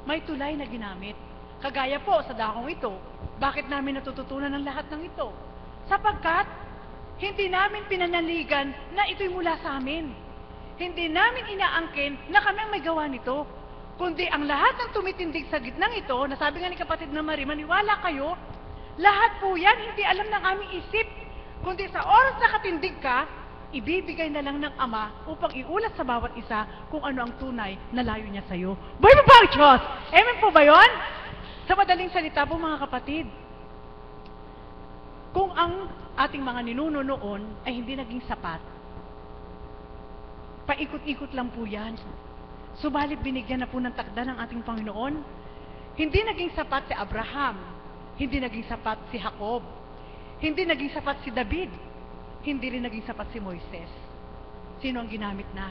May tulay na ginamit. Kagaya po sa dakong ito, bakit namin natututunan ang lahat ng ito? Sapagkat Hindi namin pinanaligan na ito'y mula sa amin. Hindi namin inaangkin na kami ang may gawa nito. Kundi ang lahat ng tumitindig sa gitnang ito, na sabi nga ni kapatid na Marie, maniwala kayo, lahat po yan hindi alam ng aming isip. Kundi sa oras na katindig ka, ibibigay na lang ng Ama upang iulat sa bawat isa kung ano ang tunay na layo niya sa iyo. Buhay mo ba ang Diyos? Amen po ba yun? Sa madaling salita po mga kapatid, kung ang ating mga ninuno noon ay hindi naging sapat, paikot-ikot lang po yan. Subalit binigyan na po ng takda ng ating Panginoon. Hindi naging sapat si Abraham, hindi naging sapat si Jacob, hindi naging sapat si David, hindi rin naging sapat si Moises. Sino ang ginamit na?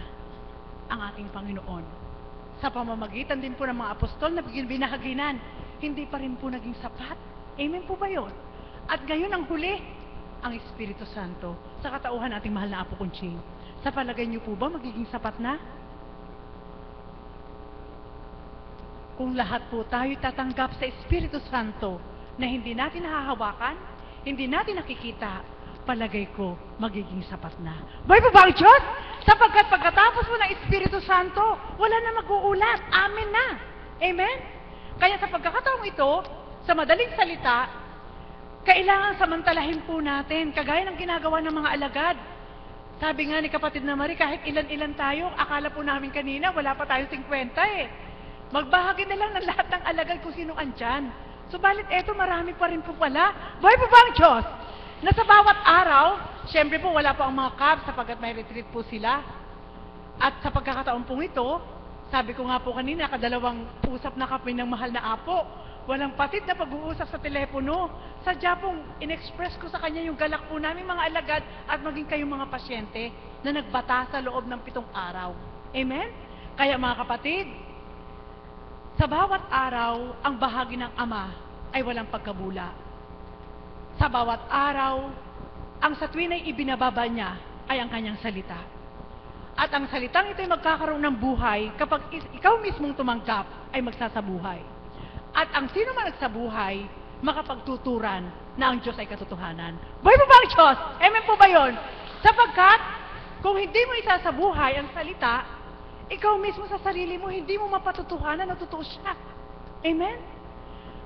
Ang ating Panginoon. Sa pamamagitan din po ng mga apostol na binahaginan, hindi pa rin po naging sapat. Amen po ba yun? At ngayon ang huli, ang Espiritu Santo sa katauhan ating mahal na Apo Kunching. Sa palagay niyo po ba magiging sapat na? Kung lahat po tayo tatanggap sa Espiritu Santo na hindi natin nahahawakan, hindi natin nakikita, palagay ko magiging sapat na. Buhay po ba ang Diyos? Sapagkat pagkatapos mo ng Espiritu Santo, wala na mag-uulat. Amen na. Amen? Kaya sa pagkakataong ito, sa madaling salita, kailangan samantalahin po natin, kagaya ng ginagawa ng mga alagad. Sabi nga ni kapatid na Marie, kahit ilan-ilan tayo, akala po namin kanina, wala pa tayo 50 eh. Magbahagi na lang ng lahat ng alagad kung sino andyan. Subalit eto, marami pa rin po pala. Buhay po ba ang Diyos? Na sa bawat araw, syempre po wala po ang mga cabs sapagkat may retreat po sila. At sa pagkakataon pong ito, sabi ko nga po kanina, kadalawang usap na kami ng mahal na Apo. Walang patid na pag-uusap sa telepono. Sadya pong in-express ko sa kanya yung galak po namin mga alagad at maging kayong mga pasyente na nagbata sa loob ng 7 araw. Amen? Kaya mga kapatid, sa bawat araw, ang bahagi ng Ama ay walang pagkabula. Sa bawat araw, ang sa tuwin ay ibinababa niya ay ang kanyang salita. At ang salitang ito ay magkakaroon ng buhay kapag ikaw mismong tumanggap ay magsasabuhay. At ang sino man nagsabuhay, makapagtuturan na ang Diyos ay katotohanan. Buhay mo ba ang Diyos? Amen po ba yun? Sapagkat, kung hindi mo isasabuhay ang salita, ikaw mismo sa sarili mo, hindi mo mapatutuhanan na totoo siya. Amen?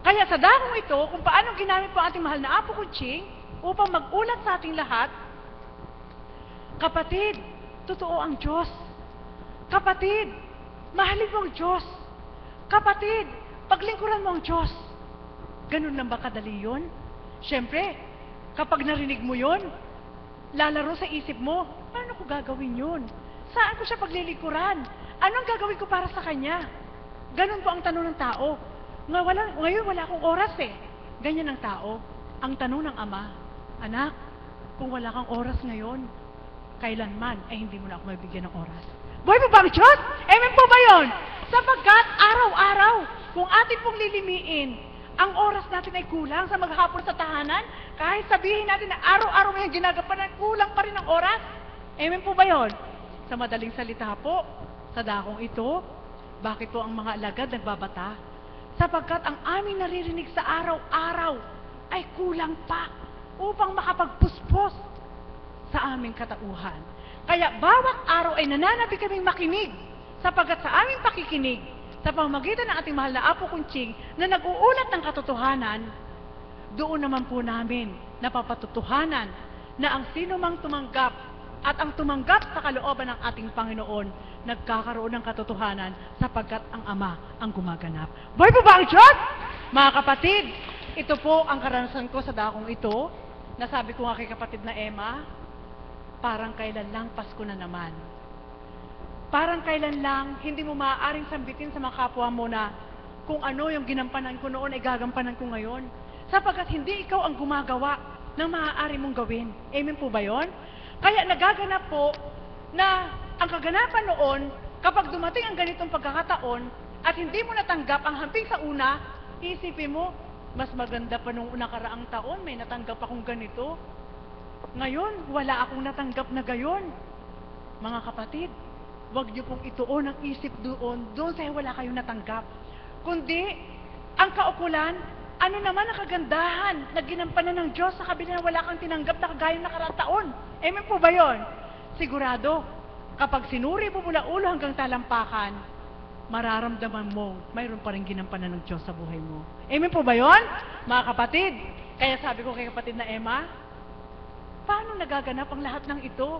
Kaya sa dakong ito, kung paano ginamit po ating mahal na Apo Kunching upang mag-ulat sa ating lahat, kapatid, totoo ang Diyos. Kapatid, mahalin mo ang Diyos. Kapatid, paglingkuran mo ang Diyos. Ganun lang ba kadali yun? Siyempre, kapag narinig mo yun, lalaro sa isip mo, paano ko gagawin yun? Saan ko siya paglilingkuran? Anong gagawin ko para sa Kanya? Ganun po ang tanong ng tao. Ngayon wala akong oras eh. Ganyan ang tao. Ang tanong ng Ama, anak, kung wala kang oras ngayon, kailanman ay hindi mo na ako mabigyan ng oras. Buhay po ba ang Diyos? Amen po ba yun? Sapagkat araw-araw, kung atin pong lilimiin, ang oras natin ay kulang sa maghapon sa tahanan, kahit sabihin natin na araw-araw may ginagampanan, kulang pa rin ang oras. Amen po ba yun? Sa madaling salita po, sa dakong ito, bakit po ang mga alagad nagbabata? Sapagkat ang aming naririnig sa araw-araw ay kulang pa upang makapagpuspos sa aming katauhan. Kaya bawat araw ay nananabi kaming makinig sapagkat sa aming pakikinig, sa pamamagitan ng ating mahal na Apo Kunching na nag-uulat ng katotohanan, doon naman po namin napapatutuhanan na ang sino mang tumanggap at ang tumanggap sa kalooban ng ating Panginoon, nagkakaroon ng katotohanan sapagkat ang Ama ang gumaganap. Buhay po ba ang Diyos? Mga kapatid, ito po ang karanasan ko sa dakong ito, na sabi ko nga kay kapatid na Emma, parang kailan lang Pasko na naman. Parang kailan lang hindi mo maaaring sambitin sa mga kapwa mo na kung ano yung ginampanan ko noon ay gagampanan ko ngayon. Sapagkat hindi ikaw ang gumagawa ng maaari mong gawin. Amen po ba yun? Kaya nagaganap po na ang kaganapan noon, kapag dumating ang ganitong pagkakataon at hindi mo natanggap ang hamping sa una, isipin mo, mas maganda pa nung nakaraang taon, may natanggap akong ganito. Ngayon, wala akong natanggap na gayon. Mga kapatid, huwag niyo pong ituon ang isip doon sa wala kayong natanggap. Kundi, ang kaukulan, Ano naman ang kagandahan na ginampanan ng Diyos sa kabila na wala kang tinanggap na kagaya ng nakaraang taon? Amen po ba yun? Sigurado, kapag sinuri mo mula ulo hanggang talampakan, mararamdaman mo, mayroon pa rin ginampanan ng Diyos sa buhay mo. Amen po ba yun? Mga kapatid, kaya sabi ko kay kapatid na Emma, paano nagaganap ang lahat ng ito?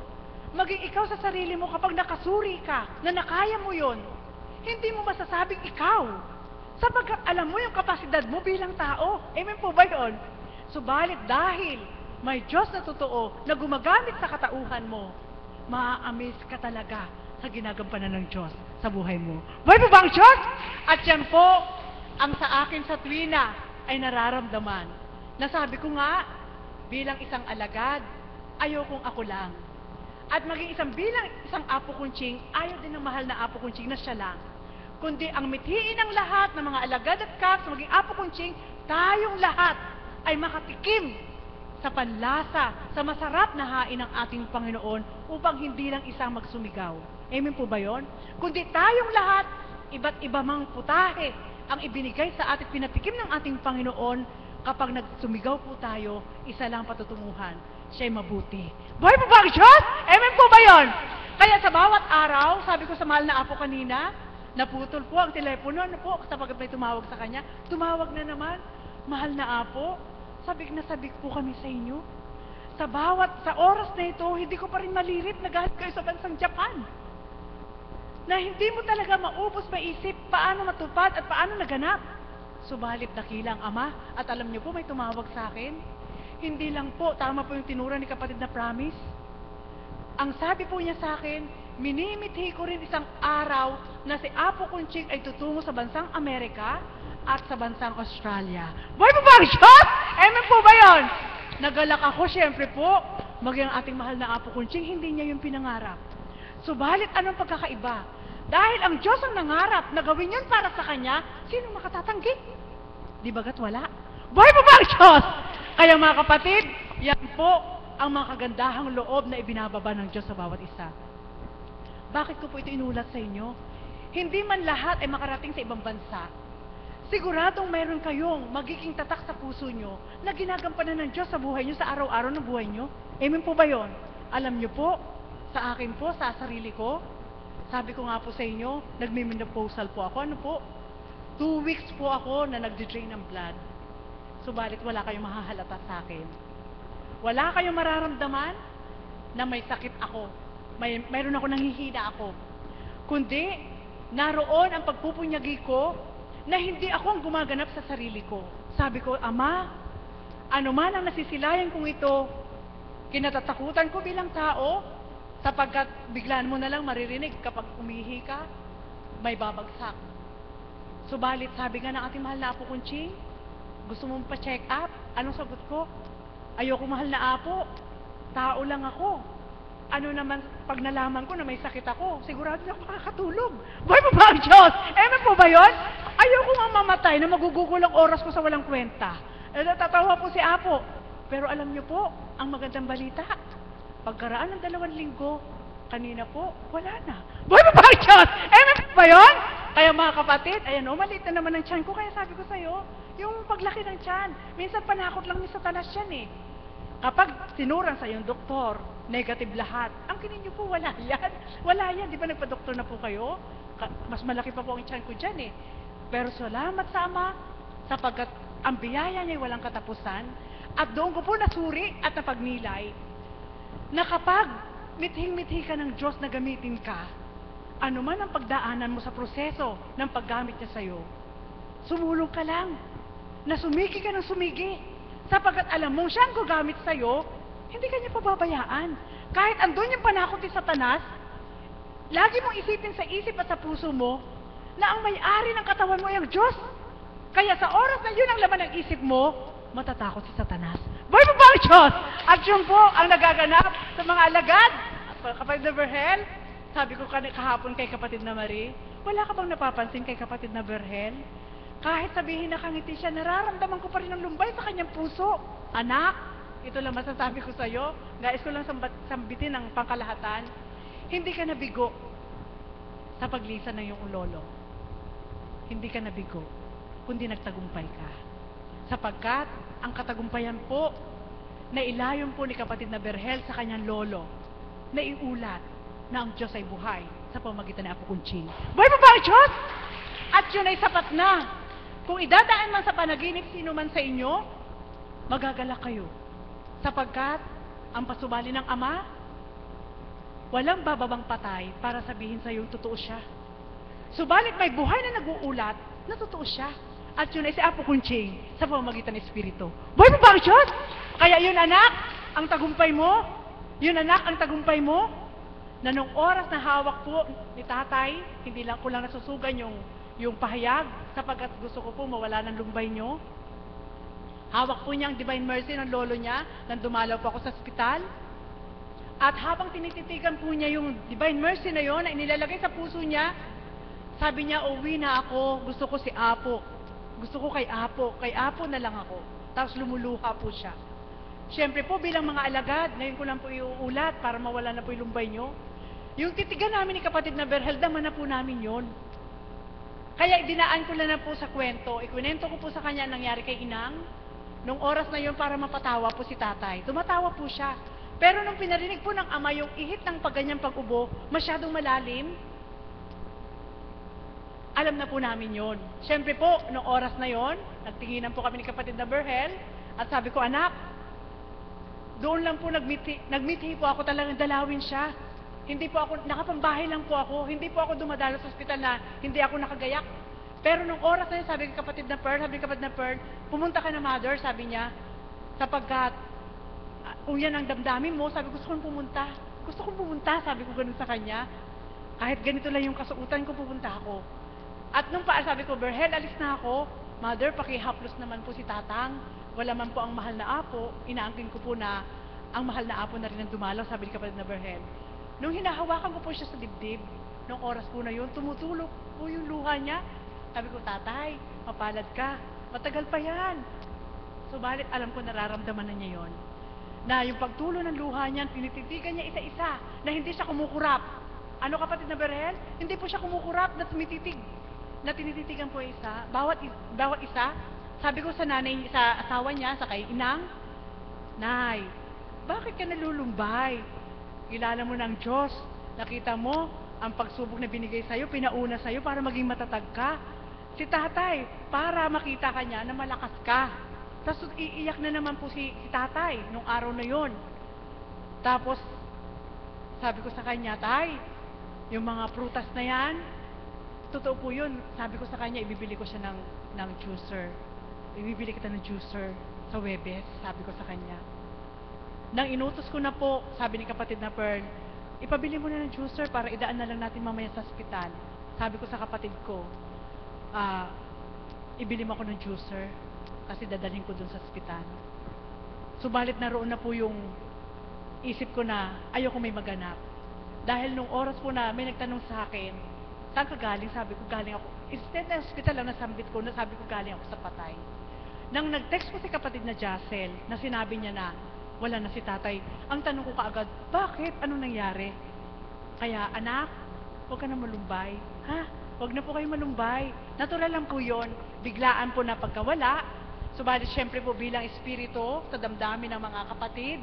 Maging ikaw sa sarili mo kapag nakasuri ka, na nakaya mo yun, hindi mo masasabing ikaw. Sapagkat alam mo yung kapasidad mo bilang tao. Amen po ba yun? Subalit dahil may Diyos na totoo na gumagamit sa katauhan mo, maa-amaze ka talaga sa ginagampanan ng Diyos sa buhay mo. Buhay po ba ang Diyos? At yan po, ang sa akin sa tuwina ay nararamdaman. Nasabi ko nga, bilang isang alagad, ayokong ako lang. At maging bilang isang apo kunching, ayaw din ng mahal na apo kunching na siya lang. Kundi ang mithiin ng lahat ng mga alagad at cubs, maging apo kunching, tayong lahat ay makatikim sa panlasa, sa masarap na hain ng ating Panginoon upang hindi lang isang magsumigaw. Amen po ba yun? Kundi tayong lahat, iba't iba mang putahe ang ibinigay sa ating pinatikim ng ating Panginoon. Kapag nagsumigaw po tayo, isa lang patutunguhan, siya'y mabuti. Buhay po ba ang Diyos? Amen po ba yun? Kaya sa bawat araw, sabi ko sa mahal na apo kanina, naputol po ang telepono, ano po, sapagkat may tumawag sa kanya, tumawag na naman, mahal na apo, sabik na sabik po kami sa inyo. Sa oras na ito, hindi ko pa rin malirit na galit kayo sa bansang Japan. Na hindi mo talaga maubos maisip paano matupad at paano naganap. Subalit dakilang Ama, at alam niyo po may tumawag sa akin, hindi lang po, tama po yung tinura ni kapatid na Promise. Ang sabi po niya sa akin, minimithi ko rin isang araw na si Apo Kunching ay tutungo sa bansang Amerika at sa bansang Australia. Boy po ba ang Diyos? Amen po ba yun? Nagalak ako, syempre po, maging ang ating mahal na Apo Kunching, hindi niya yung pinangarap. Subalit, anong pagkakaiba? Dahil ang Diyos ang nangarap na gawin yun para sa Kanya, sino makatatanggi? Di bagat wala? Boy po ba ang Diyos? Kaya mga kapatid, yan po ang mga kagandahang loob na ibinababa ng Diyos sa bawat isa. Bakit ko po ito inulat sa inyo? Hindi man lahat ay makarating sa ibang bansa. Siguradong mayroon kayong magiging tatak sa puso nyo na ginagampanan ng Diyos sa buhay nyo, sa araw-araw ng buhay nyo. Amen po ba yun? Alam nyo po, sa akin po, sa sarili ko, sabi ko nga po sa inyo, nagme-menopausal po ako. Ano po? 2 weeks po ako na nagdi-drain ng blood. Subalit wala kayong mahahalata sa akin. Wala kayong mararamdaman na may sakit ako. Mayroon ako, nanghihina ako. Kundi, naroon ang pagpupunyagi ko na hindi ako ang gumaganap sa sarili ko. Sabi ko, Ama, ano man ang nasisilayan kong ito, kinatatakutan ko bilang tao, sapagkat biglaan mo na lang maririnig kapag umihi ka, may babagsak. Subalit, sabi nga ng ating mahal na Apo Kunching, gusto mong pa-check up? Anong sagot ko? Ayoko mahal na Apo, tao lang ako. Ano naman, pag nalaman ko na may sakit ako, sigurado na ako makakatulog. Boy po ba ang Diyos? Amen po ba yun? Ayoko nga mamatay na magugugol ang oras ko sa walang kwenta. Natatawa po si Apo. Pero alam niyo po, ang magandang balita, pagkaraan ng 2 linggo, kanina po, wala na. Boy po ba ang Diyos? Amen po ba yun? Kaya mga kapatid, ayan o, maliit na naman ang tiyan ko, kaya sabi ko sa'yo, yung paglaki ng tiyan, minsan panakot lang ni Satanas yan eh. Kapag sinuran sa yung doktor, negative lahat. Ang kinin niyo po, wala yan. Wala yan. Di ba nagpa-doktor na po kayo? Mas malaki pa po ang tiyan ko dyan eh. Pero salamat sa Ama, sapagkat ang biyaya niya ay walang katapusan, at doon ko po nasuri at napagnilay, na kapag mithing-mithi ka ng Diyos na gamitin ka, ano man ang pagdaanan mo sa proseso ng paggamit niya sa'yo, sumulong ka lang, na sumigi ka ng sumigi, sapagkat alam mong siyang gagamit sa'yo, hindi ka niya pababayaan. Kahit andun yung panakot ni Satanas, lagi mong isipin sa isip at sa puso mo, na ang may-ari ng katawan mo ay ang Diyos. Kaya sa oras na yun ang laman ng isip mo, matatakot si Satanas. Boy mo ba ang Diyos? At yun po ang nagaganap sa mga alagad. Kapatid na Berhel, sabi ko kahapon kay kapatid na Marie, wala ka bang napapansin kay kapatid na Berhel? Kahit sabihin na kangiti siya, nararamdaman ko pa rin ang lumbay sa kanyang puso. Anak, ito lang masasabi ko sa'yo, nais ko lang sambitin ng pangkalahatan, hindi ka nabigo sa paglisan ng iyong lolo. Hindi ka nabigo, kundi nagtagumpay ka. sapagkat ang katagumpayan po na ilayon po ni kapatid na Berhel sa kanyang lolo na iulat na ang Diyos ay buhay sa pamamagitan ni Apo Kunching. Buhay pa ba ang Diyos? At yun ay sapat na. Kung idadaan man sa panaginip sino man sa inyo, magagalak kayo. Sapagkat ang pasubali ng Ama, walang bababang patay para sabihin sa iyo totoo siya. Subalit may buhay na nag-uulat na totoo siya. At yun ay si Apo Kunching sa pamamagitan ng Espiritu. Buhay pa ba ang Diyos? Kaya yun anak, ang tagumpay mo, yun anak, ang tagumpay mo, na nung oras na hawak po ni tatay, hindi lang ko lang nasusugan yung pahayag, sapagkat gusto ko po mawala ng lumbay nyo. Hawak po niya ang Divine Mercy ng lolo niya, nang dumalaw po ako sa ospital. At habang tinititigan po niya yung Divine Mercy na yon, na inilalagay sa puso niya, sabi niya, uwi na ako, gusto ko si Apo. Gusto ko kay Apo na lang ako. Tapos lumuluha po siya. Siyempre po, bilang mga alagad, ngayon ko lang po iuulat para mawala na po yung lumbay nyo. Yung titigan namin ni kapatid na Berhel, daman na po namin yon. Kaya dinaan ko lang na po sa kwento. Ikwento ko po sa kanya ang nangyari kay Inang. Nung oras na yon para mapatawa po si tatay. Tumatawa po siya. Pero nung pinarinig po ng ama yung ihit ng pagganyang pag-ubo, masyadong malalim, alam na po namin yon. Siyempre po, nung oras na yon, nagtinginan po kami ni kapatid na Berhel, at sabi ko, anak, doon lang po nagmithi po ako, talagang dalawin siya. Hindi po ako, nakapambahay lang po ako, hindi po ako dumadalo sa ospital na hindi ako nakagayak. Pero nung oras na yun, sabi ni kapatid na Pearl, pumunta ka na mother, sabi niya, sapagkat, kung yan ang damdamin mo, sabi, gusto kong pumunta, sabi ko ganun sa kanya. Kahit ganito lang yung kasuutan ko, pupunta ako. At nung sabi ko, Berhel, alis na ako, mother, pakihaplos naman po si tatang, wala man po ang mahal na apo, inaangkin ko po na ang mahal na apo na rin ang dumalaw, sabi ni kapatid na Berhel. Nung hinahawakan ko po siya sa dibdib, nung oras po na yun, tumutulog po yung luha niya. Sabi ko, tatay, mapalad ka, matagal pa yan. Subalit alam ko nararamdaman na niya yon. Na yung pagtulo ng luha niya, tinititigan niya isa-isa, na hindi siya kumukurap. Ano kapatid na Berhel? Hindi po siya kumukurap na tumititig. Na tinititigan po isa, bawat isa. Sabi ko sa nanay, sa asawa niya, sa kay Inang, Nay, bakit ka nalulumbay? Kilala mo ng Diyos. Nakita mo, ang pagsubok na binigay sa'yo, pinauna sa'yo para maging matatag ka. Si tatay, para makita ka niya na malakas ka. Tapos iiyak na naman po si tatay nung araw na yon. Tapos, sabi ko sa kanya, tay, yung mga prutas na yan, totoo po yun. Sabi ko sa kanya, ibibili ko siya ng juicer. Ibibili kita ng juicer sa Webes, sabi ko sa kanya. Nang inutos ko na po, sabi ni kapatid na Pearl, ipabili mo na ng juicer para idaan na lang natin mamaya sa ospital. Sabi ko sa kapatid ko, ibili mo ako ng juicer kasi dadalhin ko dun sa ospital. Subalit naroon na po yung isip ko na ayoko may maganap. Dahil nung oras po na may nagtanong sa akin, saan ka galing? Sabi ko, galing ako. Instead na hospital lang nasambit ko, sabi ko, galing ako sa patay. Nang nag-text ko si kapatid na Jacel, na sinabi niya na, wala na si tatay, ang tanong ko kaagad, bakit? Anong nangyari? Kaya, anak, huwag ka na malumbay. Ha? Huwag na po kayo malumbay. Natural lang po yon, biglaan po na pagkawala. Subalit, syempre po bilang espiritu, sa damdamin ng mga kapatid,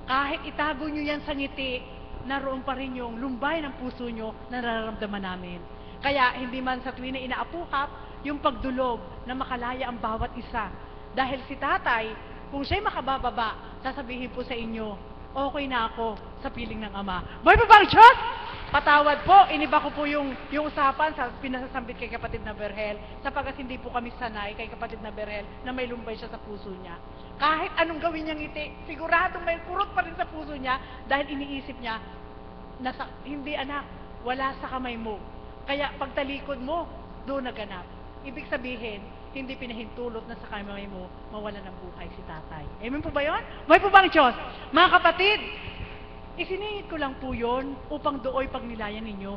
kahit itago nyo yan sa ngiti, naroon pa rin yung lumbay ng puso nyo na nararamdaman namin. Kaya hindi man sa tuwing na inaapuhap, yung pagdulog na makalaya ang bawat isa. Dahil si tatay, kung siya'y makabababa, sasabihin po sa inyo, okay na ako sa piling ng Ama. Buhay pa ba ang Diyos? Patawad po, iniba ko po yung usapan sa pinasasambit kay kapatid na Berhel, sapagkat hindi po kami sanay kay kapatid na Berhel na may lumbay siya sa puso niya. Kahit anong gawin niyang ngiti, siguradong may kurot pa rin sa puso niya dahil iniisip niya, hindi anak, wala sa kamay mo. Kaya pagtalikod mo, doon naganap. Ibig sabihin, hindi pinahintulot na sa kamay mo, mawala ng buhay si tatay. Amen po ba yun? Buhay po ba ang Diyos? Mga kapatid, isiningit ko lang po yun upang dooy pagnilayan ninyo.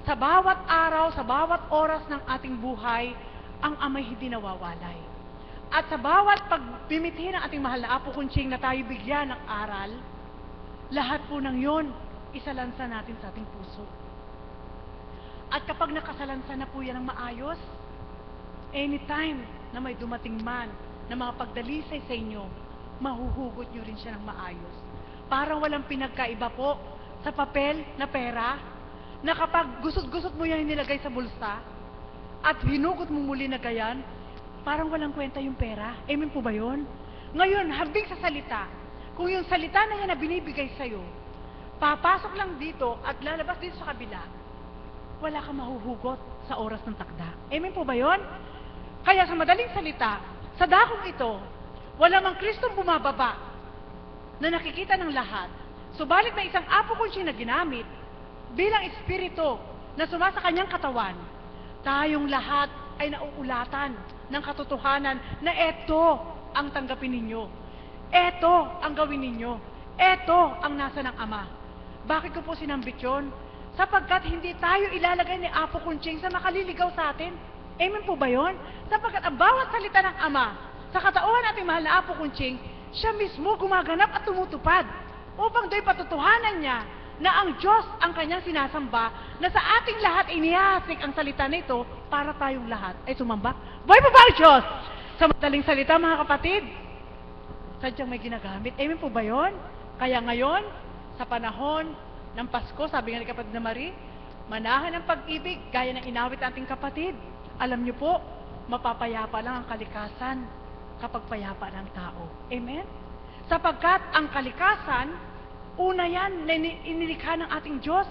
Sa bawat araw, sa bawat oras ng ating buhay, ang Ama'y hindi nawawalay. At sa bawat pagbimithi ng ating mahal na Apo Kunching na tayo bigyan ng aral, lahat po ng yun, isalansa natin sa ating puso. At kapag nakasalansa na po yan ng maayos, anytime na may dumating man na mga pagdalisay sa inyo, mahuhugot nyo rin siya ng maayos. Parang walang pinagkaiba po sa papel na pera, na kapag gusot-gusot mo yan nilagay sa bulsa, at hinugot mo muli na gayan, parang walang kwenta yung pera. Amen po ba yun? Ngayon, hambing sa salita, kung yung salita na yan na binibigay sa'yo, papasok lang dito at lalabas dito sa kabila, wala kang mahuhugot sa oras ng takda. Amen po ba yun? Kaya sa madaling salita, sa dakong ito, wala mang Kristong bumababa na nakikita ng lahat. Subalit na isang apo kong siya na ginamit bilang espiritu na sumasa kanyang katawan, tayong lahat ay nauulatan ng katotohanan na eto ang tanggapin ninyo. Eto ang gawin ninyo. Eto ang nasa ng Ama. Bakit ko po sinambit yun? Sapagkat hindi tayo ilalagay ni Apo Kunching sa makaliligaw sa atin. Amen po ba yun? Sapagkat ang bawat salita ng Ama sa katauhan nating mahal na Apo Kunching, siya mismo gumaganap at tumutupad upang do'y patutuhanan niya na ang Diyos ang kanyang sinasamba, na sa ating lahat inihasik ang salita nito para tayong lahat ay sumamba. Buhay po ba ang Diyos? Sa madaling salita, mga kapatid, sadyang may ginagamit. Amen po ba yun? Kaya ngayon, sa panahon ng Pasko, sabi nga ni kapatid na Marie, manahan ng pag-ibig, gaya ng inawit ating kapatid. Alam niyo po, mapapayapa lang ang kalikasan kapag payapa ng tao. Amen? Sapagkat ang kalikasan, una yan na inilikha ng ating Diyos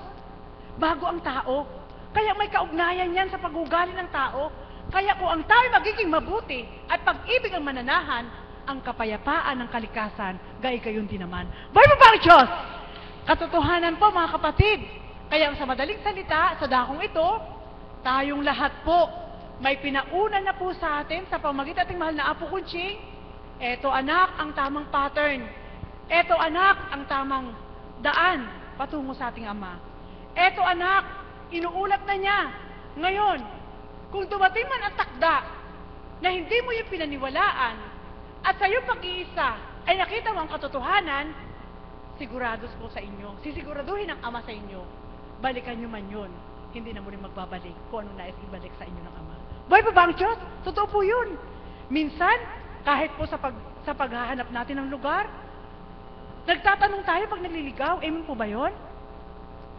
bago ang tao. Kaya may kaugnayan yan sa pag-ugali ng tao. Kaya kung ang tao magiging mabuti at pag-ibig ang mananahan, ang kapayapaan ng kalikasan, gayon din naman. Buhay po ba ang Diyos? Katotohanan po, mga kapatid. Kaya sa madaling salita, sa dakong ito, tayong lahat po may pinauna na po sa atin sa pamagitan ating mahal na Apo Kunching. Eto anak ang tamang pattern. Eto anak ang tamang daan patungo sa ating Ama. Eto anak, inuulat na niya. Ngayon, kung dumating man ang takda na hindi mo yung pinaniwalaan at sa iyong pag-iisa ay nakita mo ang katotohanan, sigurados po sa inyo, sisiguraduhin ng Ama sa inyo, balikan nyo man yun, hindi na muli magbabalik kung anong nais ibalik sa inyo ng Ama. Buhay pa ba ang Diyos? Totoo po yun. Minsan, kahit po sa paghahanap natin ng lugar, nagtatanong tayo pag nagliligaw, amen po ba yun?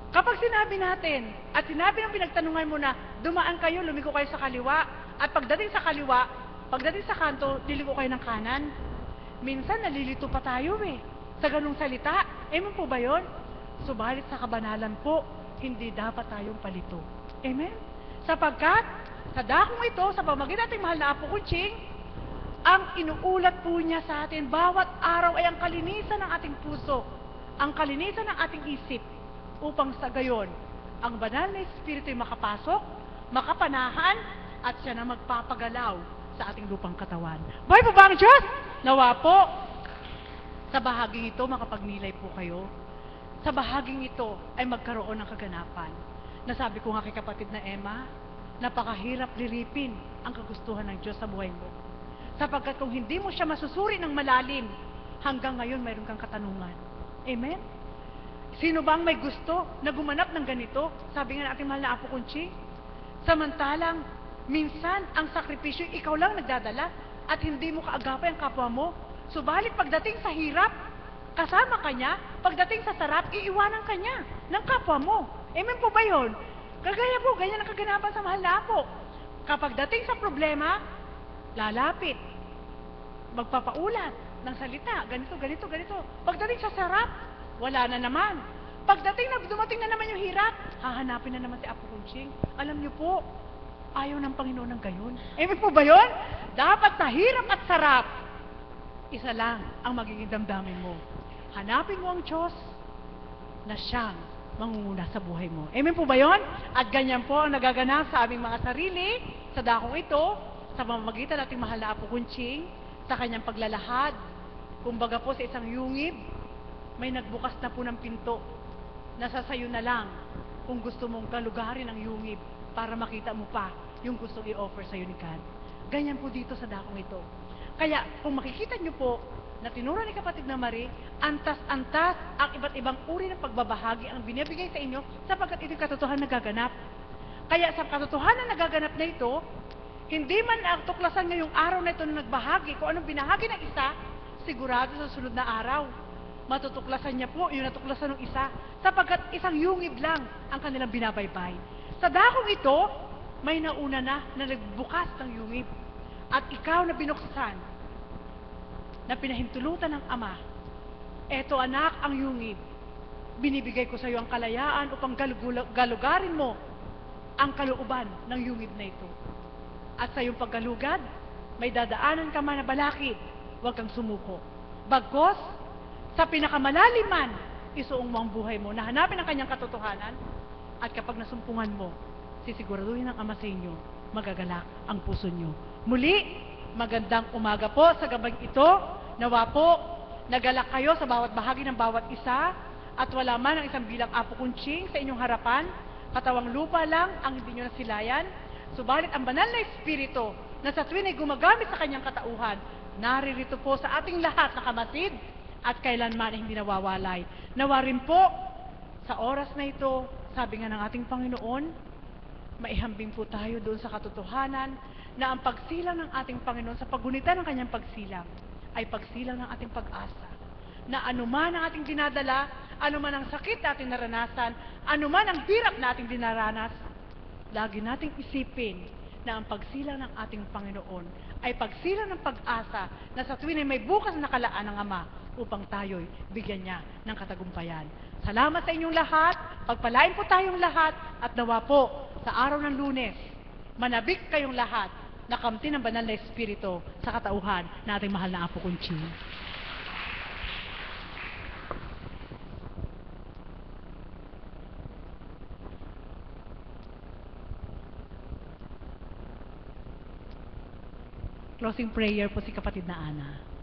Kapag sinabi natin, at sinabi ng pinagtanungan mo na, dumaan kayo, lumiko kayo sa kaliwa, at pagdating sa kaliwa, pagdating sa kanto, liliko kayo ng kanan. Minsan, nalilito pa tayo sa ganung salita. Amen po ba yun? Subalit sa kabanalan po, hindi dapat tayong palito. Amen? Sapagkat, sa dakong ito, sa pamagitan ating mahal na Apo Kunching, ang inuulat po niya sa atin, bawat araw ay ang kalinisan ng ating puso, ang kalinisan ng ating isip, upang sa gayon, ang banal na Espiritu ay makapasok, makapanahan, at siya na magpapagalaw sa ating lupang katawan. Buhay po ba ang Diyos? Nawa po, sa bahaging ito, makapagnilay po kayo. Sa bahaging ito ay magkaroon ng kaganapan. Nasabi ko nga kay kapatid na Emma, napakahirap liripin ang kagustuhan ng Diyos sa buhay mo. Sapagkat kung hindi mo siya masusuri ng malalim, hanggang ngayon mayroon kang katanungan. Amen? Sino bang may gusto na gumanap ng ganito? Sabi nga natin mahal na Apo Kunching, samantalang minsan ang sakripisyo ikaw lang nagdadala at hindi mo kaagapay ang kapwa mo. Subalit pagdating sa hirap, kasama ka niya. Pagdating sa sarap, iiwanan ka niya ng kapwa mo. Amen po ba yun? Kagaya po, ganyan ang kaganapan sa mahal na Apo. Kapag dating sa problema, lalapit, magpapaulat ng salita, ganito, ganito, ganito. Pagdating sa sarap, wala na naman. Pagdating na, dumating na naman yung hirap, hahanapin na naman si Apo Kunching. Alam niyo po, ayaw ng Panginoon ng gayon. Amen po ba yun? Dapat sa hirap at sarap, isa lang ang magiging damdamin mo. Hanapin mo ang Diyos na siyang mangunguna sa buhay mo. Amen po ba yun? At ganyan po ang nagaganap sa aming mga sarili, sa dakong ito, sa pamamagitan nating mahal na Apo Kunching, sa kanyang paglalahad. Kumbaga po sa isang yungib, may nagbukas na po ng pinto. Nasa sayo na lang kung gusto mong kalugarin ang yungib para makita mo pa yung gustong i-offer sa'yo ni God. Ganyan po dito sa dakong ito. Kaya kung makikita nyo po na tinuro ni kapatid na Marie, antas-antas ang iba't ibang uri ng pagbabahagi ang binibigay sa inyo sapagkat ito yung katotohanan na gaganap. Kaya sa katotohanan na gaganap na ito, Hindi man ang tuklasan ngayong araw na ito na nagbahagi, kung anong binahagi ng isa, sigurado sa sunod na araw, matutuklasan niya po yung natuklasan ng isa, sapagkat isang yungib lang ang kanilang binabaybay. Sa dakong ito, may nauna na nagbukas ng yungib. At ikaw na binuksan, na pinahintulutan ng Ama, eto anak ang yungib, binibigay ko sa iyo ang kalayaan upang galugarin mo ang kalooban ng yungib na ito. At sa iyong paggalugad, may dadaanan ka man na balakid, huwag kang sumuko. Bagkos, sa pinakamalaliman, isuong mo ang buhay mo, nahanapin ang kanyang katotohanan, at kapag nasumpungan mo, sisiguraduhin ng Ama sa inyo, magagalak ang puso nyo. Muli, magandang umaga po sa gabing ito. Nawa po, nagalak kayo sa bawat bahagi ng bawat isa, at wala man ang isang bilang apo kunching sa inyong harapan, katawang lupa lang ang hindi nyo nasilayan. Subalit ang banal na Espiritu na sa tuwin ay gumagamit sa kanyang katauhan, naririto po sa ating lahat na kamasid at kailanman ay hindi nawawalay. Nawa rin po, sa oras na ito, sabi nga ng ating Panginoon, maihambing po tayo doon sa katotohanan na ang pagsilang ng ating Panginoon sa paggunita ng kanyang pagsilang ay pagsilang ng ating pag-asa. Na anuman ang ating dinadala, anuman ang sakit na ating naranasan, anuman ang hirap na ating dinaranas, lagi nating isipin na ang pagsilang ng ating Panginoon ay pagsilang ng pag-asa na sa tuwin ay may bukas na kalaan ng Ama upang tayo'y bigyan niya ng katagumpayan. Salamat sa inyong lahat, pagpalain po tayong lahat, at nawa po sa araw ng Lunes, manabik kayong lahat na kamtin ng banal na Espiritu sa katauhan na ating mahal na Apo Kunching. Closing prayer po si kapatid na Ana.